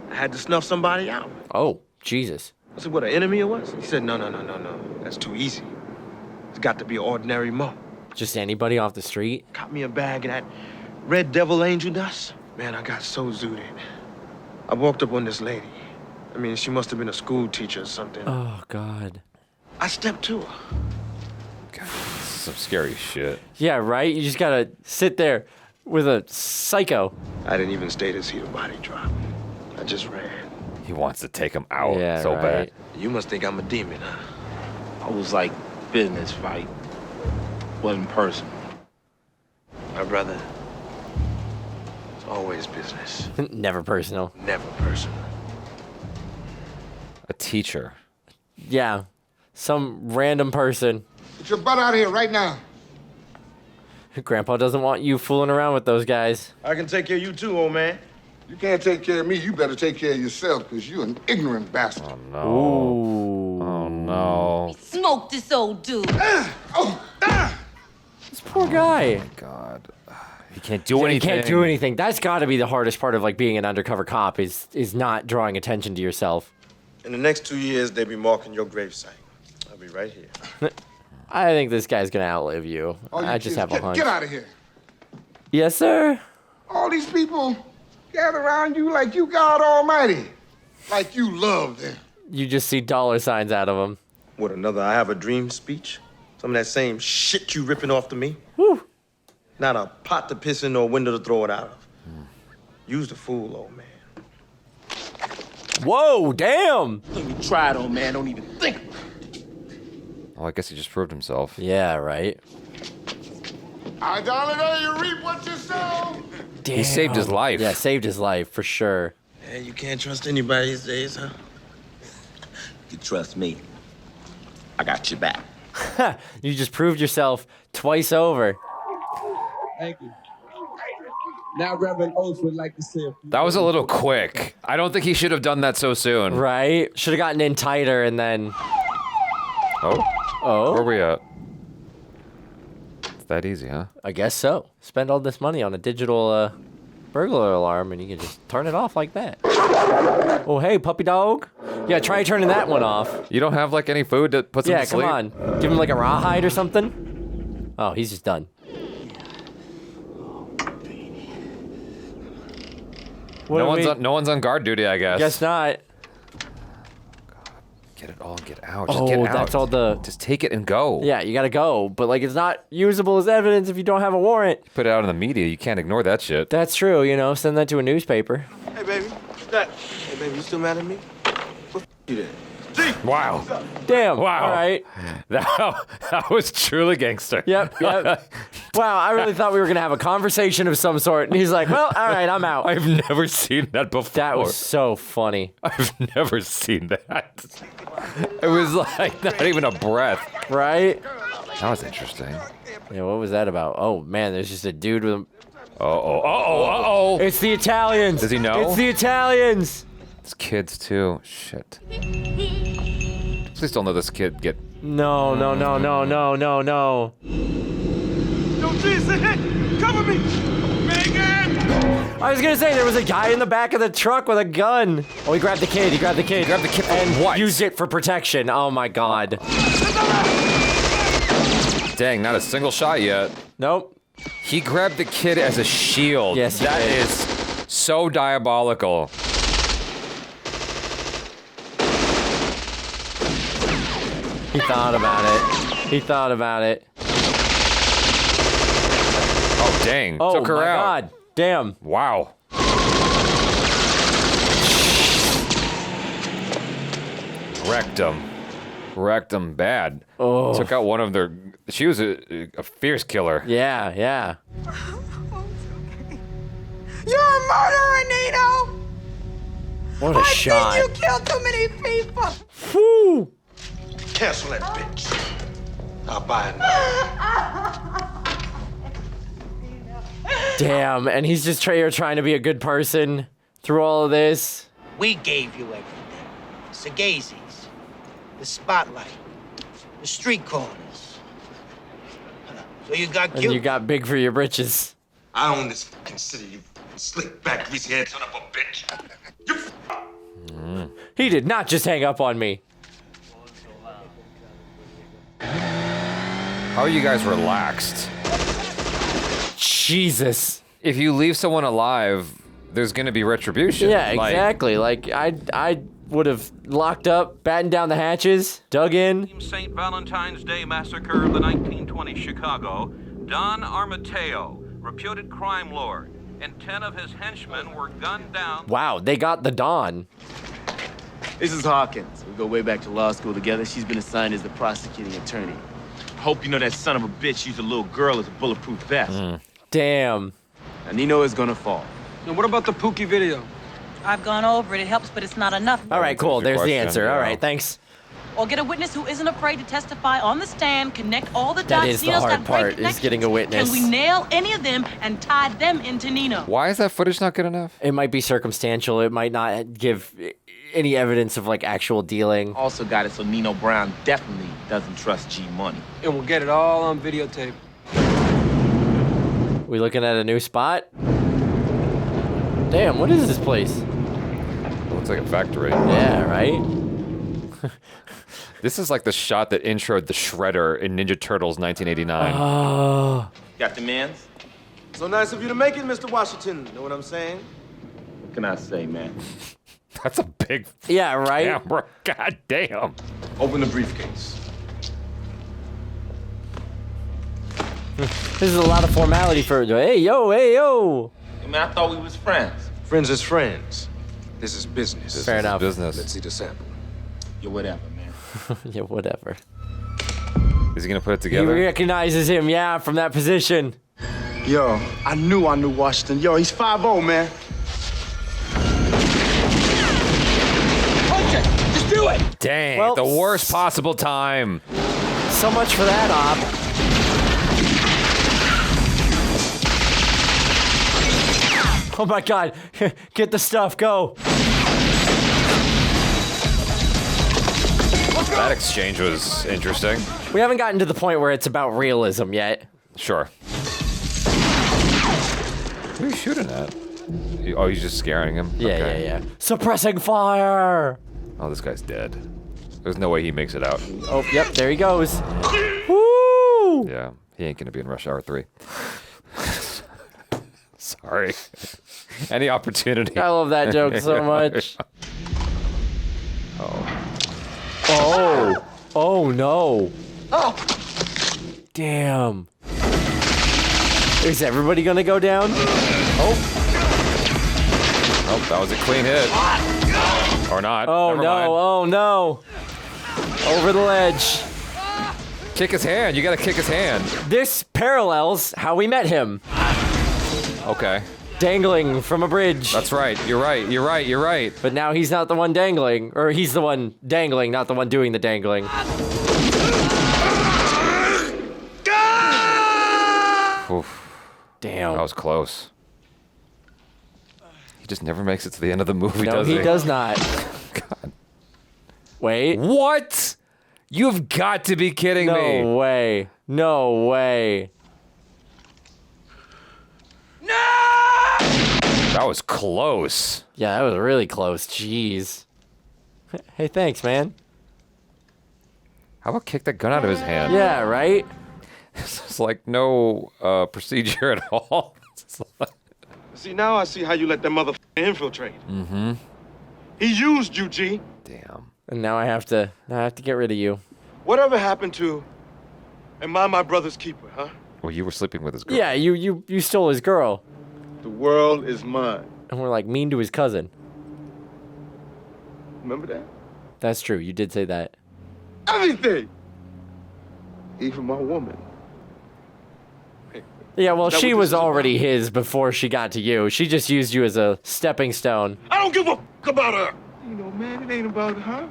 I: I had to snuff somebody out.
C: Oh, Jesus.
I: I said, what, an enemy it was? He said, no. That's too easy. It's got to be an ordinary mo.
C: Just anybody off the street?
I: Got me a bag of that red devil angel dust. Man, I got so zooted. I walked up on this lady. I mean, she must have been a school teacher or something.
C: Oh, God.
I: I stepped to her.
B: God, this is some scary shit.
C: Yeah, right? You just gotta sit there with a psycho.
I: I didn't even stay to see the body drop. I just ran.
B: He wants to take him out so
C: right.
B: bad.
I: You must think I'm a demon, huh?
F: I was like business fight. Wasn't personal.
I: My brother, it's always business.
C: Never personal.
I: Never personal.
B: A teacher.
C: Yeah. Some random person.
J: Get your butt out of here right now.
C: Grandpa doesn't want you fooling around with those guys.
I: I can take care of you too, old man.
J: You can't take care of me. You better take care of yourself, because you're an ignorant bastard.
B: Oh, no. Ooh. Oh, no.
O: Smoke this old dude.
C: This poor guy.
B: Oh, my God. He can't do anything.
C: He can't do anything. That's got to be the hardest part of like being an undercover cop is not drawing attention to yourself.
I: In the next 2 years, they'll be marking your gravesite. I'll be right here.
C: I think this guy's going to outlive you. I just have a hunch.
J: Get out of here.
C: Yes, sir?
J: All these people gather around you like you God Almighty. Like you love them.
C: You just see dollar signs out of them.
I: What, another I have a dream speech? Some of that same shit you ripping off to me?
C: Whew.
I: Not a pot to piss in or a window to throw it out of. Use the fool, old man.
C: Whoa, damn!
F: Don't even try it, old man. Don't even think.
B: Oh, I guess he just proved himself.
C: Yeah, right.
J: I darling, you reap what you sow.
C: Damn.
B: He saved his life.
C: Yeah, saved his life, for sure.
I: Man, you can't trust anybody these days, huh?
W: You trust me. I got your back.
C: You just proved yourself twice over.
D: Thank you. Now, Reverend Oates would like to say a few
B: That was a little quick. I don't think he should have done that so soon.
C: Right? Should have gotten in tighter and then...
B: Oh, where are we at? It's that easy, huh?
C: I guess so. Spend all this money on a digital burglar alarm and you can just turn it off like that. Oh, hey, puppy dog. Yeah, try turning that one off.
B: You don't have like any food that puts him to sleep?
C: Yeah, come on. Give him like a rawhide or something. Oh, he's just done.
B: No one's on guard duty, I guess.
C: Guess not.
B: Get it all and get out. Just get out.
C: That's all the...
B: Just take it and go.
C: Yeah, you gotta go. But, like, it's not usable as evidence if you don't have a warrant.
B: Put it out in the media. You can't ignore that shit.
C: That's true, you know. Send that to a newspaper.
I: Hey, baby. Hey, baby, you still mad at me? What you did?
B: Wow.
C: Damn.
B: Wow.
C: All right.
B: That was truly gangster.
C: Yep. Wow, I really thought we were going to have a conversation of some sort. And he's like, well, all right, I'm out.
B: I've never seen that before.
C: That was so funny.
B: I've never seen that. It was like not even a breath.
C: Right?
B: That was interesting.
C: Yeah, what was that about? Oh, man, there's just a dude with a...
B: Uh-oh.
C: It's the Italians.
B: Does he know?
C: It's the Italians.
B: It's kids, too. Shit. Please don't let this kid get...
C: No.
R: Yo, Jesus, hey, cover me! Megan!
C: I was going to say, there was a guy in the back of the truck with a gun. Oh, he grabbed the kid. He grabbed the kid.
B: And
C: what? Used it for protection. Oh, my God.
B: Dang, not a single shot yet.
C: Nope.
B: He grabbed the kid as a shield.
C: Yes, he
B: That
C: did.
B: is so diabolical.
C: He thought about it.
B: Oh, dang.
C: Oh,
B: Took her
C: my
B: out.
C: God. Damn.
B: Wow. Wrecked him bad.
C: Oh.
B: Took out one of their... She was a fierce killer.
C: Yeah.
O: You're a murderer, Nino!
C: What a shot.
O: You killed too many people!
C: Whew.
I: Cancel that bitch. I'll buy it.
C: Damn, and he's just trying to be a good person through all of this.
M: We gave you everything. Sagazis, the spotlight, the street corners.
I: So you got
C: And
I: killed.
C: you got big for your britches.
I: I own this fucking city, you slick back, greasy head son of a bitch.
C: He did not just hang up on me.
B: How are you guys relaxed?
C: Jesus.
B: If you leave someone alive, there's gonna be retribution.
C: Yeah,
B: Like,
C: exactly. Like, I would have locked up, battened down the hatches, dug in.
G: St. Valentine's Day massacre of the 1920 Chicago, Don Armateo, reputed crime lord, and 10 of his henchmen were gunned down.
C: Wow, they got the Dawn.
F: This is Hawkins. We go way back to law school together. She's been assigned as the prosecuting attorney. Hope you know that son of a bitch used a little girl as a bulletproof vest.
C: Damn.
F: And Nino is gonna fall.
X: And what about the Pooky video?
H: I've gone over it. It helps, but it's not enough.
C: All right, cool. There's the answer. All right, thanks.
H: Or get a witness who isn't afraid to testify on the stand, connect all the
C: That
H: dots.
C: is the
H: Nino's
C: hard
H: got great
C: part, is
H: connections.
C: getting a witness.
H: Can we nail any of them and tie them into Nino?
B: Why is that footage not good enough?
C: It might be circumstantial. It might not give any evidence of like actual dealing.
F: Also got it so Nino Brown definitely doesn't trust G Money.
X: And we'll get it all on videotape.
C: We looking at a new spot? Damn, what is this place?
B: It looks like a factory.
C: Yeah, right?
B: This is like the shot that introed the Shredder in Ninja Turtles 1989.
C: Oh.
F: Got the mans?
X: So nice of you to make it, Mr. Washington. Know what I'm saying?
F: What can I say, man?
B: That's a big...
C: Yeah, right?
B: Camera. God damn.
I: Open the briefcase.
C: This is a lot of formality for... Hey, yo, hey, yo.
F: I mean, I thought we was friends.
I: Friends is friends. This is business.
C: Fair enough.
B: Business.
I: Let's see the sample.
F: Yeah, whatever, man.
C: Yeah, whatever.
B: Is he gonna put it
C: He
B: together?
C: recognizes him, yeah, from that position.
X: Yo, I knew Washington. Yo, he's 5-0, man.
E: Punch it! Just do it!
B: Dang,
C: Well,
B: the worst possible time.
C: So much for that, Op. Oh my God, get the stuff, go.
B: That exchange was interesting.
C: We haven't gotten to the point where it's about realism yet.
B: Sure. Who are you shooting at? Oh, he's just scaring him?
C: Yeah,
B: Okay.
C: yeah. Suppressing fire.
B: Oh, this guy's dead. There's no way he makes it out.
C: Oh, yep, there he goes. Woo!
B: Yeah, he ain't gonna be in Rush Hour 3. Sorry. Any opportunity.
C: I love that joke so much. Oh. Oh, no.
E: Oh!
C: Damn. Is everybody gonna go down?
B: Oh, that was a clean hit. Or not.
C: Oh,
B: Never
C: no.
B: mind.
C: Oh, no. Over the ledge.
B: Kick his hand. You gotta kick his hand.
C: This parallels how we met him.
B: Okay.
C: Dangling from a bridge.
B: That's right. You're right. You're right. You're right.
C: But now he's not the one dangling. Or he's the one dangling, not the one doing the dangling.
B: Oof.
C: Damn.
B: That was close. He just never makes it to the end of the movie,
C: No,
B: does he?
C: he does not.
B: God.
C: Wait.
B: What? You've got to be kidding me.
C: No way. No way.
B: That was close.
C: Yeah, that was really close. Jeez. Hey, thanks, man.
B: How about kick that gun out of his hand?
C: Yeah, right?
B: It's like no procedure at all.
R: See, now I see how you let that motherfucker infiltrate.
B: Mm-hmm.
R: He used you, G.
B: Damn.
C: And now I have to get rid of you.
R: Whatever happened to, am I my brother's keeper, huh?
B: Well, you were sleeping with his girl.
C: Yeah, you stole his girl.
R: The world is mine.
C: And we're like mean to his cousin.
R: Remember that?
C: That's true. You did say that.
R: Everything. Even my woman.
C: Yeah, well,
R: Is that
C: she
R: what
C: was
R: this is
C: already his before she got to you. She just used you as a stepping stone.
R: I don't give a about her. You know, man, it ain't about her.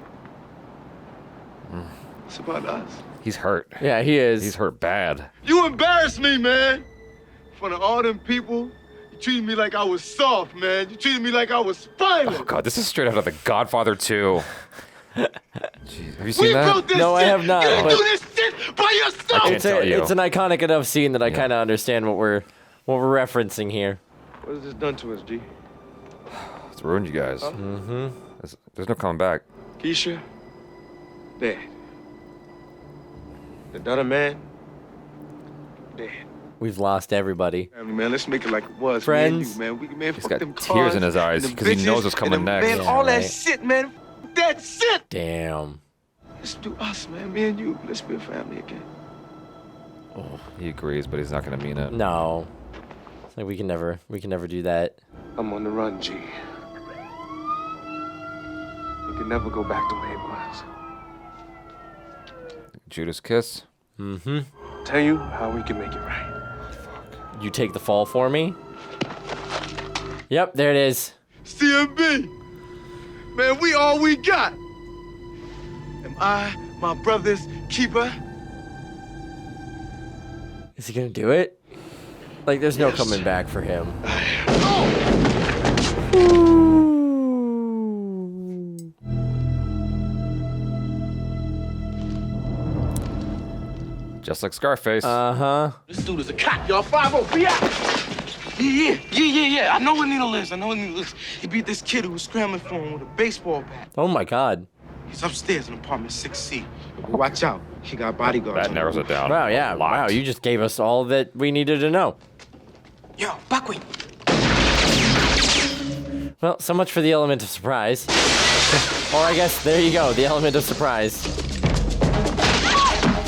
R: It's about us.
B: He's hurt.
C: Yeah, he is.
B: He's hurt bad.
R: You embarrassed me, man. In front of all them people, you treated me like I was soft, man. You treated me like I was spineless.
B: Oh god, this is straight out of The Godfather 2. Jeez, have you seen
R: We
B: that?
R: built this
C: No, I
R: shit.
C: have not,
R: You didn't
C: but-
R: do this shit
I: by yourself.
C: It's an iconic enough scene that I kind of understand what we're referencing here.
I: What has this done to us, G?
B: It's ruined you guys.
C: Mm-hmm.
B: There's no coming back.
I: Keisha, dead. The Dunner man, dead.
C: We've lost everybody.
I: Family, man, let's make it like it was.
C: Friends.
I: Me and you, man. Man,
B: He's
I: fuck
B: got
I: them
B: tears in
I: cars
B: his eyes
I: and them
B: because he knows
I: bitches
B: what's coming
I: and them-
B: next.
I: Man, all that
C: right.
I: shit, man. That shit.
C: Damn.
I: Let's do us, man. Me and you. Let's be a family again.
B: He agrees, but he's not gonna mean it.
C: No. It's like we can never do that.
I: I'm on the run, G. You can never go back the way it was.
B: Judas kiss.
C: Mm-hmm.
I: Tell you how we can make it right.
C: You take the fall for me? Yep, there it is.
I: CMB! Man, we all we got. Am I my brother's keeper?
C: Is he gonna do it? Like, there's no coming back for him.
B: Just like Scarface.
C: Uh-huh.
I: This dude is a cop, y'all. 5-0, be out! Yeah. I know where Nino lives. He beat this kid who was scrambling for him with a baseball bat.
C: Oh my God.
I: He's upstairs in apartment 6C. But watch out. He got bodyguards.
B: That narrows it down.
C: Wow, yeah. Wow, you just gave us all that we needed to know.
I: Yo, Buckwheat.
C: Well, so much for the element of surprise. Or I guess, there you go, the element of surprise.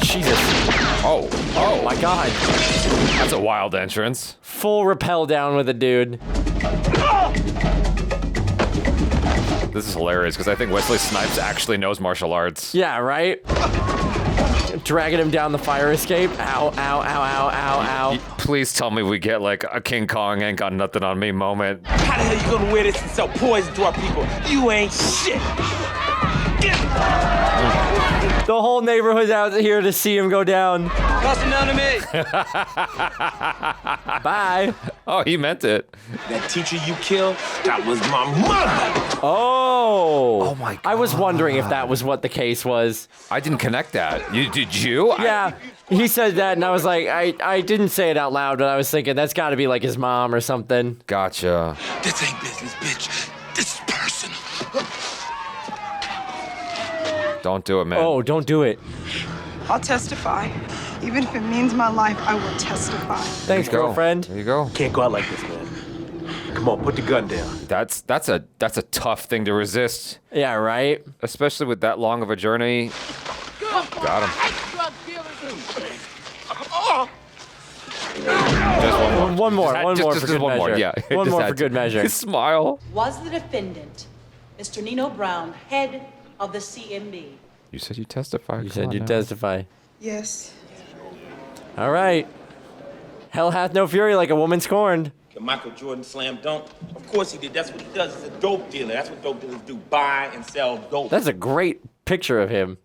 C: Jesus.
B: Oh
C: my God.
B: That's a wild entrance.
C: Full rappel down with a dude.
B: This is hilarious because I think Wesley Snipes actually knows martial arts.
C: Yeah, right? Dragging him down the fire escape. Ow, ow, ow, ow, ow, ow.
B: Please tell me we get like a King Kong ain't got nothing on me moment.
E: How the hell you gonna wear this and sell poison to our people? You ain't shit.
C: The whole neighborhood's out here to see him go down.
E: Toss him down to me.
C: Bye.
B: Oh, he meant it.
E: That teacher you killed, that was my mother.
C: Oh my God. I was wondering if that was what the case was.
B: I didn't connect that. Did you?
C: Yeah. He said that, and I was like, I didn't say it out loud, but I was thinking that's got to be like his mom or something.
B: Gotcha.
I: This ain't business, bitch. This is personal.
B: Don't do it, man.
C: Oh, don't do it.
L: I'll testify. Even if it means my life, I will testify.
C: Thanks, girlfriend.
B: There you go.
R: Can't go out like this, man. Come on, put the gun down.
B: That's a tough thing to resist.
C: Yeah, right?
B: Especially with that long of a journey. Got him. Just one more.
C: One more
B: Just
C: for good
B: one
C: measure.
B: more, yeah.
C: One
B: Just
C: more
B: had
C: for good
B: to.
C: measure.
B: Smile.
H: Was the defendant, Mr. Nino Brown, head of the CMB?
B: You said you testified.
C: You
B: Come
C: said
B: on
C: you'd
B: now.
C: testify.
L: Yes.
C: All right. Hell hath no fury like a woman scorned.
F: Michael Jordan slam dunk. Of course he did. That's what he does. He's a dope dealer. That's what dope dealers do. Buy and sell dope.
C: That's a great picture of him.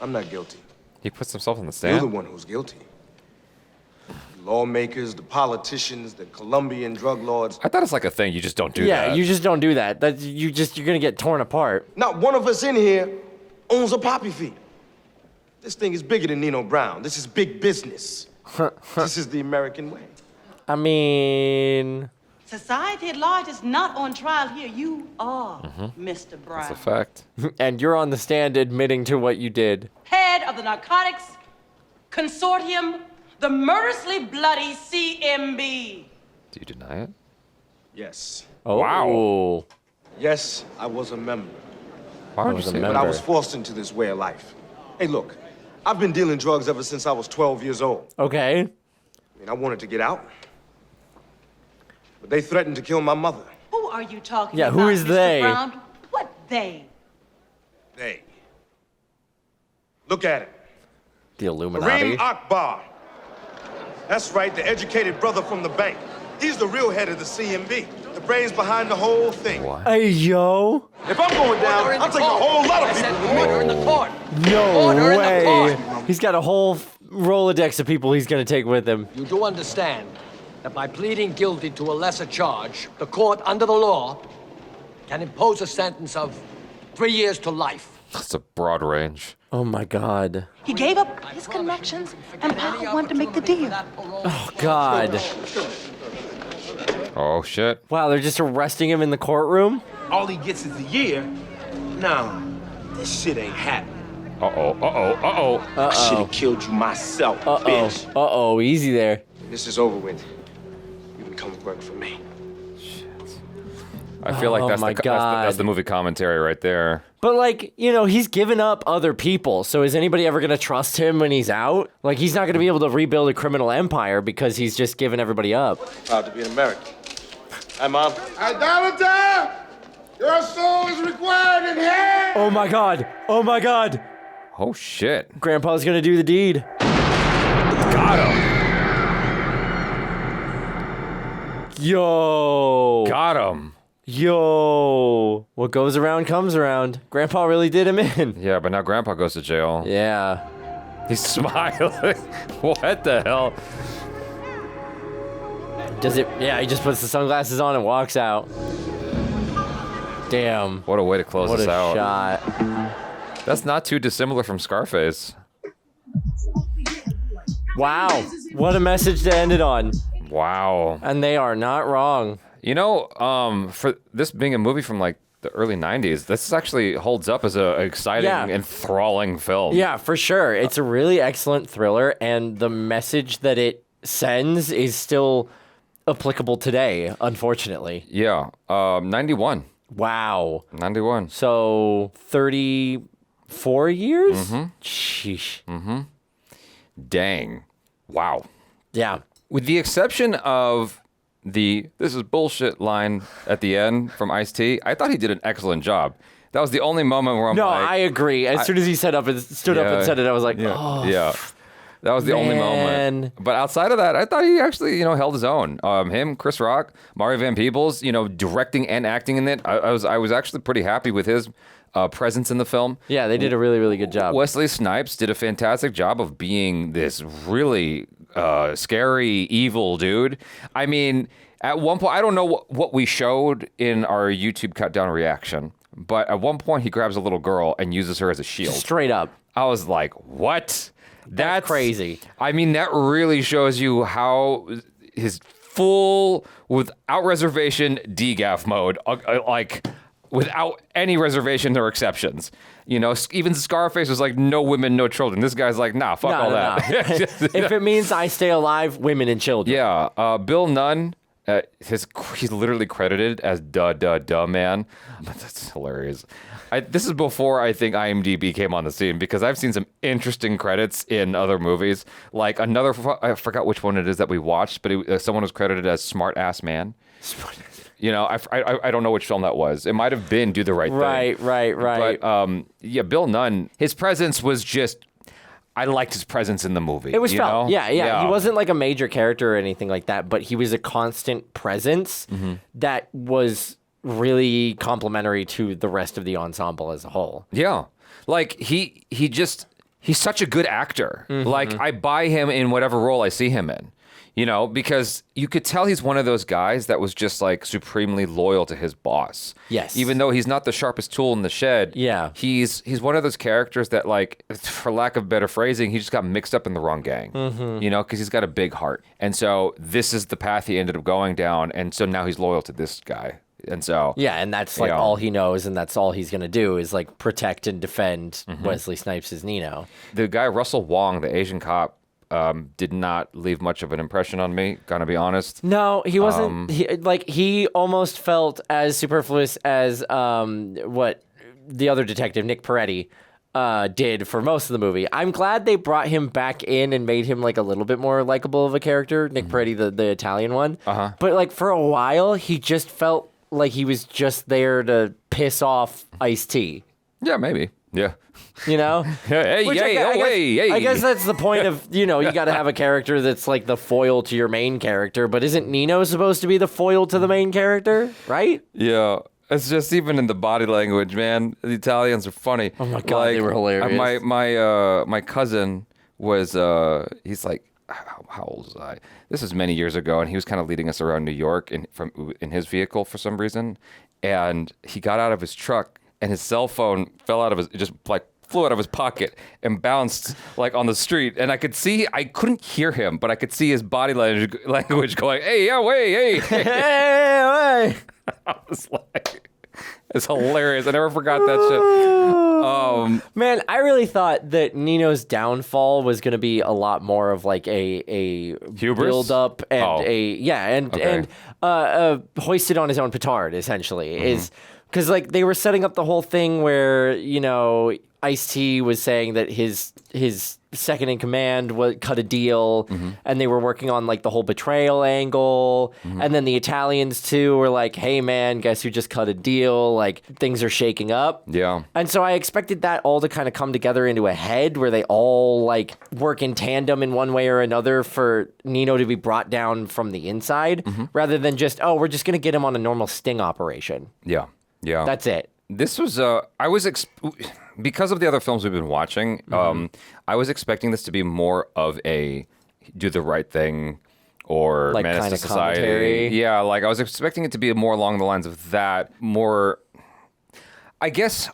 I: I'm not guilty.
B: He puts himself in the
I: You're
B: stand.
I: the one who's guilty. The lawmakers, the politicians, the Colombian drug lords.
B: I thought it's like a thing. You just don't do
C: Yeah,
B: that.
C: you just don't do that. You're gonna get torn apart.
I: Not one of us in here owns a poppy field. This thing is bigger than Nino Brown. This is big business. This is the American way.
C: I mean,
H: Society at large is not on trial here. You are Mr. Brown.
B: That's a fact.
C: and you're on the stand admitting to what you did.
H: Head of the narcotics consortium, the murderously bloody CMB.
B: Do you deny it?
I: Yes.
C: Oh.
B: Wow.
I: Yes, I was a member.
B: Why would you say
I: But
B: that?
I: I was forced into this way of life. Hey, look, I've been dealing drugs ever since I was 12 years old.
C: Okay.
I: I mean, I wanted to get out, but they threatened to kill my mother.
H: Who are you talking
C: Yeah,
H: about,
C: who is
H: Mr.
C: they?
H: Brown? What they?
I: They. Look at it.
C: The Illuminati.
I: Kareem Akbar. That's right, the educated brother from the bank. He's the real head of the CMB, the brains behind the whole thing.
B: What?
C: Hey, yo.
I: If I'm going down, I'm taking a whole lot of people with me.
E: Order in the court.
C: No
E: Order in the
C: way.
E: court.
C: He's got a whole Rolodex of people he's gonna take with him.
N: You do understand that by pleading guilty to a lesser charge, the court, under the law, can impose a sentence of 3 years to life.
B: That's a broad range.
C: Oh my God.
H: He gave up his connections and Papa wanted to make the deal.
C: Oh God.
B: Oh shit.
C: Wow, they're just arresting him in the courtroom?
I: All he gets is a year? No, this shit ain't happening. I should have killed you myself, bitch.
C: Uh-oh, easy there.
I: This is over with. You can come work for me.
B: I feel like that's the movie commentary right there.
C: But like, you know, he's given up other people. So is anybody ever going to trust him when he's out? Like, he's not going to be able to rebuild a criminal empire because he's just given everybody up.
I: Proud to be an American. Hi, Mom.
R: Idolater! Your soul is required in hell!
C: Oh my God. Oh my God.
B: Oh shit.
C: Grandpa's going to do the deed.
B: Got him.
C: Yo.
B: Got him.
C: Yo. What goes around comes around. Grandpa really did him in.
B: Yeah, but now Grandpa goes to jail.
C: Yeah.
B: He's smiling. What the hell?
C: Does it? Yeah, he just puts the sunglasses on and walks out. Damn.
B: What a way to close this out.
C: What a shot.
B: That's not too dissimilar from Scarface.
C: Wow. What a message to end it on.
B: Wow.
C: And they are not wrong.
B: You know, for this being a movie from like the early 90s, this actually holds up as an exciting, enthralling film.
C: Yeah, for sure. It's a really excellent thriller, and the message that it sends is still applicable today, unfortunately.
B: Yeah. 91.
C: Wow.
B: 91.
C: So 34 years?
B: Mm-hmm.
C: Sheesh.
B: Mm-hmm. Dang. Wow.
C: Yeah.
B: With the exception of this is bullshit line at the end from Ice-T, I thought he did an excellent job. That was the only moment where I'm
C: no,
B: like...
C: I agree. As soon as he stood up and said it, I was like, oh.
B: Yeah. That was the only moment. But outside of that, I thought he actually, held his own. Him, Chris Rock, Mario Van Peebles, directing and acting in it. I was actually pretty happy with his presence in the film.
C: Yeah, they did a really, really good job.
B: Wesley Snipes did a fantastic job of being this really scary, evil dude. I mean, at one point, I don't know what we showed in our YouTube cut down reaction, but at one point he grabs a little girl and uses her as a shield.
C: Straight up.
B: I was like, what?
C: That's crazy.
B: I mean, that really shows you how his full, without reservation, DGAF mode, like without any reservations or exceptions. Even Scarface was like, no women, no children. This guy's like, nah, fuck all that.
C: If it means I stay alive, women and children.
B: Yeah. Bill Nunn, he's literally credited as duh man. That's hilarious. This is before I think IMDb came on the scene, because I've seen some interesting credits in other movies. Like I forgot which one it is that we watched, but someone was credited as Smart Ass Man. I don't know which film that was. It might have been Do the Right Thing.
C: Right.
B: But Bill Nunn, his presence was just... I liked his presence in the movie.
C: It was felt. Yeah. He wasn't like a major character or anything like that, but he was a constant presence that was really complimentary to the rest of the ensemble as a whole.
B: Yeah. Like he's such a good actor. Like I buy him in whatever role I see him in. Because you could tell he's one of those guys that was just like supremely loyal to his boss.
C: Yes.
B: Even though he's not the sharpest tool in the shed.
C: Yeah.
B: He's one of those characters that, like, for lack of better phrasing, he just got mixed up in the wrong gang. Because he's got a big heart. And so this is the path he ended up going down. And so now he's loyal to this guy. And so...
C: Yeah, and that's like all he knows, and that's all he's going to do is like protect and defend Wesley Snipes as Nino.
B: The guy, Russell Wong, the Asian cop, did not leave much of an impression on me, gonna be honest.
C: No, he wasn't. He almost felt as superfluous as what the other detective, Nick Peretti, did for most of the movie. I'm glad they brought him back in and made him like a little bit more likable of a character, Nick Peretti, the Italian one. But like for a while, he just felt like he was just there to piss off Ice-T.
B: Yeah, maybe. Yeah.
C: Hey, I guess that's the point of, you got to have a character that's like the foil to your main character, but isn't Nino supposed to be the foil to the main character, right?
B: Yeah. It's just even in the body language, man. The Italians are funny.
C: Oh my God, they were hilarious.
B: My cousin was, he's like, how old was I? This is many years ago, and he was kind of leading us around New York in his vehicle for some reason, and he got out of his truck, and his cell phone fell out of his, just like flew out of his pocket and bounced like on the street. And I couldn't hear him, but I could see his body language going, hey, yo, hey.
C: Hey.
B: I was like, it's hilarious. I never forgot that shit.
C: Man, I really thought that Nino's downfall was going to be a lot more of like a
B: hubris
C: build up and and hoisted on his own petard, essentially, is because like they were setting up the whole thing where, you know, Ice-T was saying that his second in command cut a deal, and they were working on like the whole betrayal angle, and then the Italians too were like, hey man, guess who just cut a deal, like things are shaking up.
B: Yeah.
C: And so I expected that all to kind of come together into a head where they all like work in tandem in one way or another for Nino to be brought down from the inside, rather than just, we're just gonna get him on a normal sting operation.
B: Yeah.
C: That's it.
B: This was because of the other films we've been watching, I was expecting this to be more of a do the right thing or
C: like
B: menace
C: kind
B: to
C: of
B: society.
C: commentary.
B: Yeah, like I was expecting it to be more along the lines of that, more, I guess,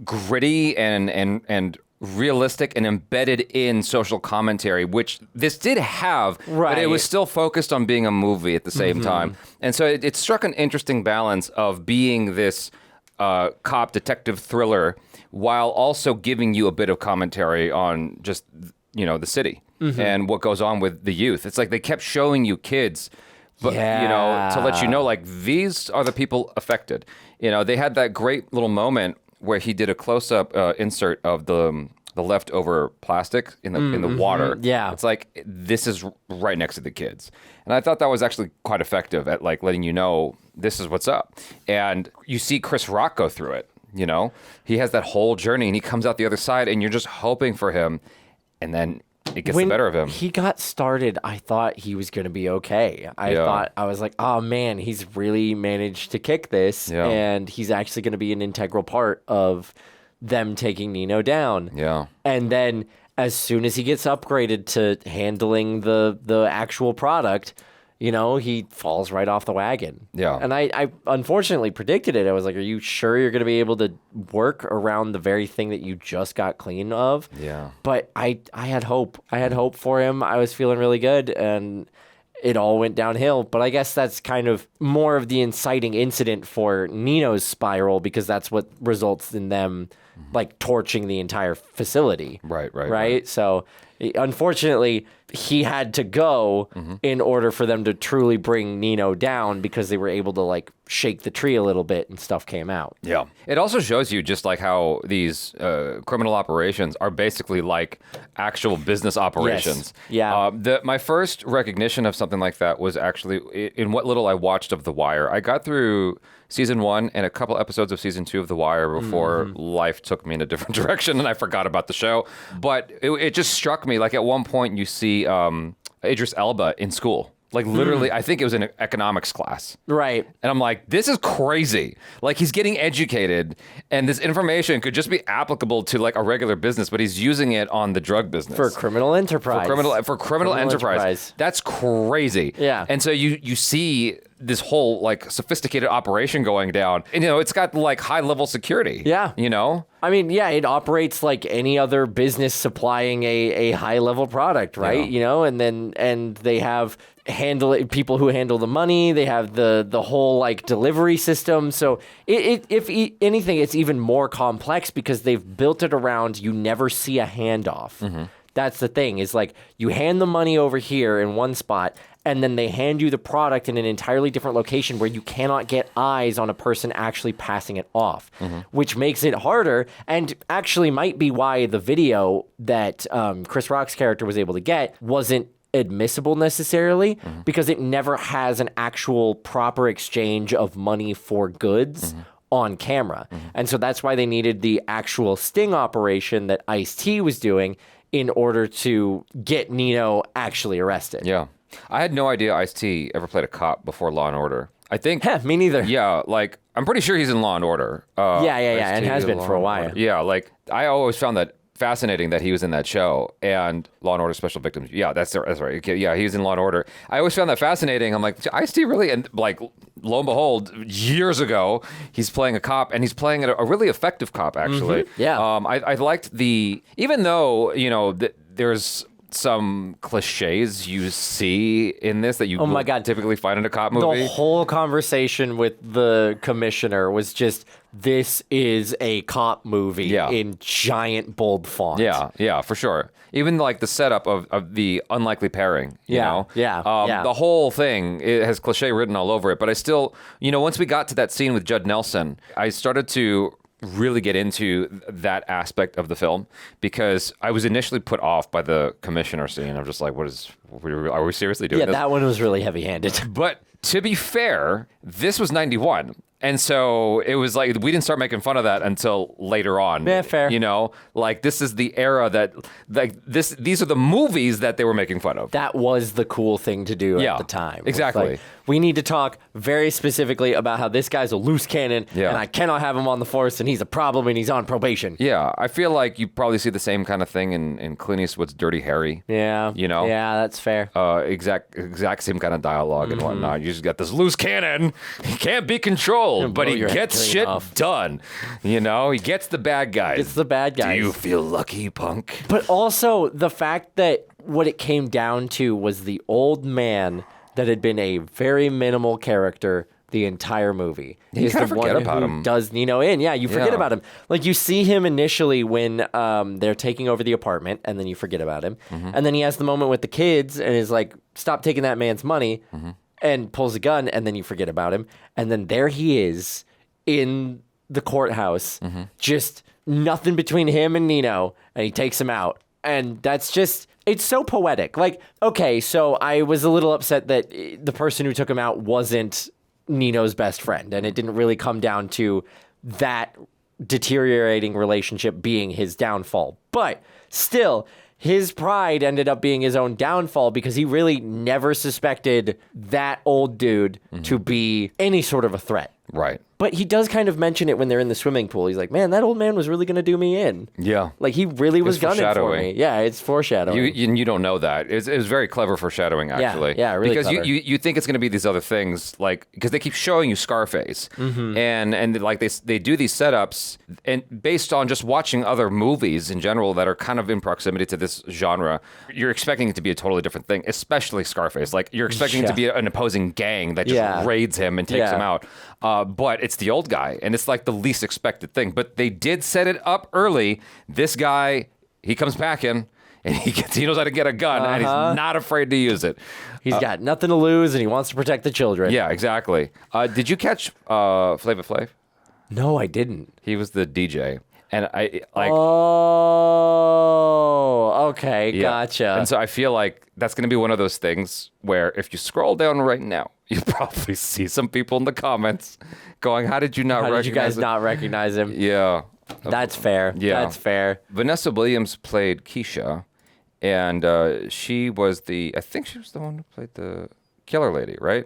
B: gritty and realistic and embedded in social commentary, which this did have, but it was still focused on being a movie at the same time. And so it struck an interesting balance of being this cop detective thriller while also giving you a bit of commentary on just, you know, the city and what goes on with the youth. It's like they kept showing you kids, but, you know, to let you know, like, these are the people affected. You know, they had that great little moment where he did a close-up insert of the leftover plastic in the water.
C: Yeah.
B: It's like, this is right next to the kids. And I thought that was actually quite effective at like letting you know this is what's up. And you see Chris Rock go through it, you know? He has that whole journey and he comes out the other side and you're just hoping for him. And then it gets the better of him.
C: He got started, I thought he was going to be okay. I was like, oh man, he's really managed to kick this and he's actually going to be an integral part of them taking Nino down.
B: Yeah.
C: And then as soon as he gets upgraded to handling the actual product, you know, he falls right off the wagon.
B: Yeah.
C: And I unfortunately predicted it. I was like, are you sure you're going to be able to work around the very thing that you just got clean of?
B: Yeah.
C: But I had hope. I had hope for him. I was feeling really good, and it all went downhill. But I guess that's kind of more of the inciting incident for Nino's spiral, because that's what results in them like torching the entire facility. Right. So unfortunately, he had to go in order for them to truly bring Nino down, because they were able to like shake the tree a little bit and stuff came out.
B: Yeah. It also shows you just like how these criminal operations are basically like actual business operations.
C: Yes. Yeah.
B: My first recognition of something like that was actually in what little I watched of The Wire. I got through season 1 and a couple episodes of season 2 of The Wire before life took me in a different direction and I forgot about the show. But it just struck me, like at one point you see Idris Elba in school. Like literally, I think it was in an economics class.
C: Right.
B: And I'm like, this is crazy. Like he's getting educated and this information could just be applicable to like a regular business, but he's using it on the drug business.
C: For criminal enterprise.
B: For criminal enterprise. That's crazy.
C: Yeah.
B: And so you see this whole like sophisticated operation going down, and you know it's got like high level security.
C: Yeah.
B: You know,
C: I mean, yeah, it operates like any other business supplying a high level product, right?
B: Yeah.
C: You know, and they have people who handle the money. They have the whole like delivery system. So if anything, it's even more complex because they've built it around you never see a handoff. That's the thing, is like you hand the money over here in one spot, and then they hand you the product in an entirely different location where you cannot get eyes on a person actually passing it off, which makes it harder, and actually might be why the video that Chris Rock's character was able to get wasn't admissible necessarily, because it never has an actual proper exchange of money for goods on camera. And so that's why they needed the actual sting operation that Ice-T was doing in order to get Nino actually arrested.
B: Yeah. I had no idea Ice-T ever played a cop before Law & Order. I think...
C: me neither.
B: Yeah, like, I'm pretty sure he's in Law & Order.
C: Yeah, and has been for a while.
B: Yeah, like, I always found that fascinating that he was in that show. And Law and Order Special Victims. Yeah, that's right. Okay, yeah, he was in Law and Order. I always found that fascinating. I'm like, Ice-T really? And like, lo and behold, years ago, he's playing a cop, and he's playing a really effective cop, actually.
C: Yeah.
B: I liked even though, there's some cliches you see in this that you typically find in a cop movie.
C: The whole conversation with the commissioner was just, this is a cop movie in giant bold font.
B: Yeah, for sure. Even like the setup of the unlikely pairing, you know?
C: Yeah.
B: The whole thing, it has cliche written all over it. But I still, once we got to that scene with Judd Nelson, I started to really get into that aspect of the film because I was initially put off by the commissioner scene. I'm just like, are we seriously doing this?
C: Yeah, that one was really heavy-handed.
B: But to be fair, this was 91. And so it was like, we didn't start making fun of that until later on.
C: Yeah, fair.
B: Like this is the era that, like these are the movies that they were making fun of.
C: That was the cool thing to do at the time.
B: Exactly.
C: Like, we need to talk very specifically about how this guy's a loose cannon and I cannot have him on the force and he's a problem and he's on probation.
B: Yeah, I feel like you probably see the same kind of thing in Clint Eastwood's Dirty Harry.
C: Yeah. Yeah, that's fair.
B: Exact same kind of dialogue and whatnot. You just got this loose cannon. He can't be controlled, but he gets shit done. He gets the bad guys. Do you feel lucky, punk?
C: But also the fact that what it came down to was the old man that had been a very minimal character the entire movie.
B: You kind of forget about him.
C: Does Nino in. Yeah, you forget about him. Like, you see him initially when they're taking over the apartment, and then you forget about him. And then he has the moment with the kids and is like, stop taking that man's money, and pulls a gun, and then you forget about him. And then there he is in the courthouse, just nothing between him and Nino, and he takes him out. And that's just... It's so poetic. Like, okay, so I was a little upset that the person who took him out wasn't Nino's best friend, and it didn't really come down to that deteriorating relationship being his downfall. But still, his pride ended up being his own downfall because he really never suspected that old dude to be any sort of a threat.
B: Right.
C: But he does kind of mention it when they're in the swimming pool. He's like, man, that old man was really going to do me in.
B: Yeah.
C: Like, he really was gunning for me. Yeah, it's foreshadowing.
B: You don't know that. It was very clever foreshadowing, actually.
C: Yeah, really
B: because
C: clever.
B: you think it's going to be these other things, like, because they keep showing you Scarface. And like, they do these setups, and based on just watching other movies in general that are kind of in proximity to this genre, you're expecting it to be a totally different thing, especially Scarface. Like, you're expecting it to be an opposing gang that just raids him and takes him out. But it's the old guy, and it's like the least expected thing. But they did set it up early. This guy, he comes back in, and he knows how to get a gun, and he's not afraid to use it.
C: He's got nothing to lose, and he wants to protect the children.
B: Yeah, exactly. Did you catch Flava Flav?
C: No, I didn't.
B: He was the DJ. And I like.
C: Oh, okay, gotcha.
B: And so I feel like that's going to be one of those things where if you scroll down right now, you'll probably see some people in the comments going, "How did you not recognize him?
C: How did you guys not recognize him?"
B: Yeah,
C: that's fair.
B: Yeah,
C: that's fair.
B: Vanessa Williams played Keisha, and she was I think she was the one who played the killer lady, right?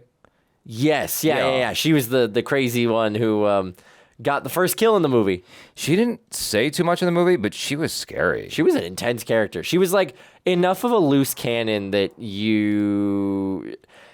C: Yes. Yeah. She was the crazy one who. Got the first kill in the movie.
B: She didn't say too much in the movie, but she was scary.
C: She was an intense character. She was like enough of a loose cannon that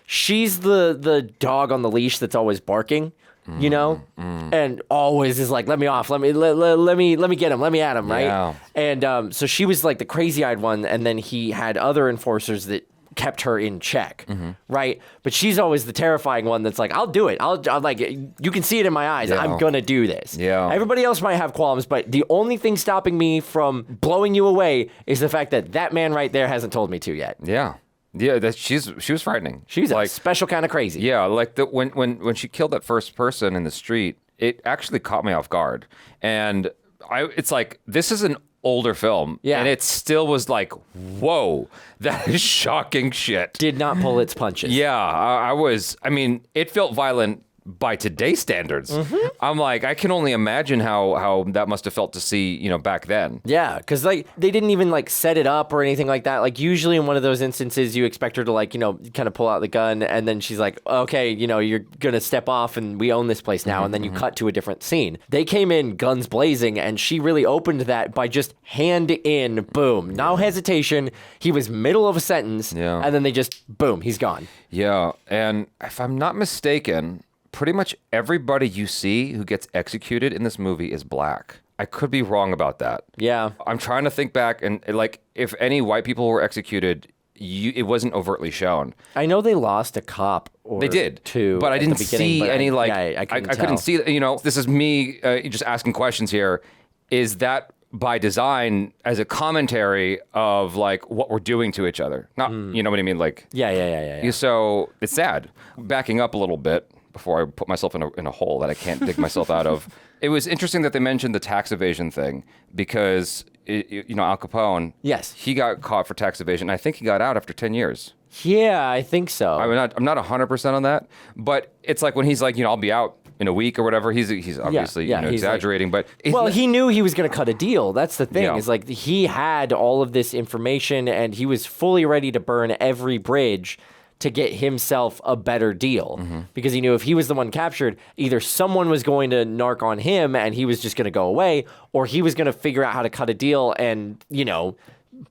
C: she's the dog on the leash that's always barking, and always is like, let me off, let me get him, let me at him, right?
B: Yeah.
C: And so she was like the crazy-eyed one, and then he had other enforcers that kept her in check, right? But she's always the terrifying one that's like, I'll do it. I'll like, you can see it in my eyes.
B: Yeah.
C: I'm gonna do this.
B: Yeah.
C: Everybody else might have qualms, but the only thing stopping me from blowing you away is the fact that man right there hasn't told me to yet.
B: Yeah. Yeah, she was frightening.
C: She's like a special kind of crazy.
B: Yeah, like when she killed that first person in the street, it actually caught me off guard. And it's like, this is an older film, and it still was like, whoa, that is shocking shit.
C: Did not pull its punches.
B: Yeah, I mean, it felt violent by today's standards. I'm like, I can only imagine how that must have felt to see, back then.
C: Yeah, because like they didn't even like set it up or anything like that. Like usually in one of those instances, you expect her to like, kind of pull out the gun, and then she's like, okay, you're gonna step off, and we own this place now, and then you cut to a different scene. They came in guns blazing, and she really opened that by just hand in, boom, no hesitation. He was middle of a sentence, and then they just boom, he's gone.
B: Yeah, and if I'm not mistaken, pretty much everybody you see who gets executed in this movie is black. I could be wrong about that.
C: Yeah.
B: I'm trying to think back, and like, if any white people were executed, it wasn't overtly shown.
C: I know they lost a cop or
B: they did
C: two,
B: but I didn't see any
C: I
B: couldn't see. This is me just asking questions here. Is that by design as a commentary of like what we're doing to each other? Not, you know what I mean? Like,
C: yeah.
B: So it's sad. Backing up a little bit before I put myself in a hole that I can't dig myself out of. It was interesting that they mentioned the tax evasion thing because, Al Capone,
C: yes,
B: he got caught for tax evasion. I think he got out after 10 years.
C: Yeah, I think so.
B: I'm not 100% on that, but it's like when he's like, I'll be out in a week or whatever. He's obviously he's exaggerating, but
C: he knew he was going to cut a deal. That's the thing.
B: Yeah.
C: Is like he had all of this information and he was fully ready to burn every bridge to get himself a better deal because he knew if he was the one captured, either someone was going to narc on him and he was just going to go away, or he was going to figure out how to cut a deal and,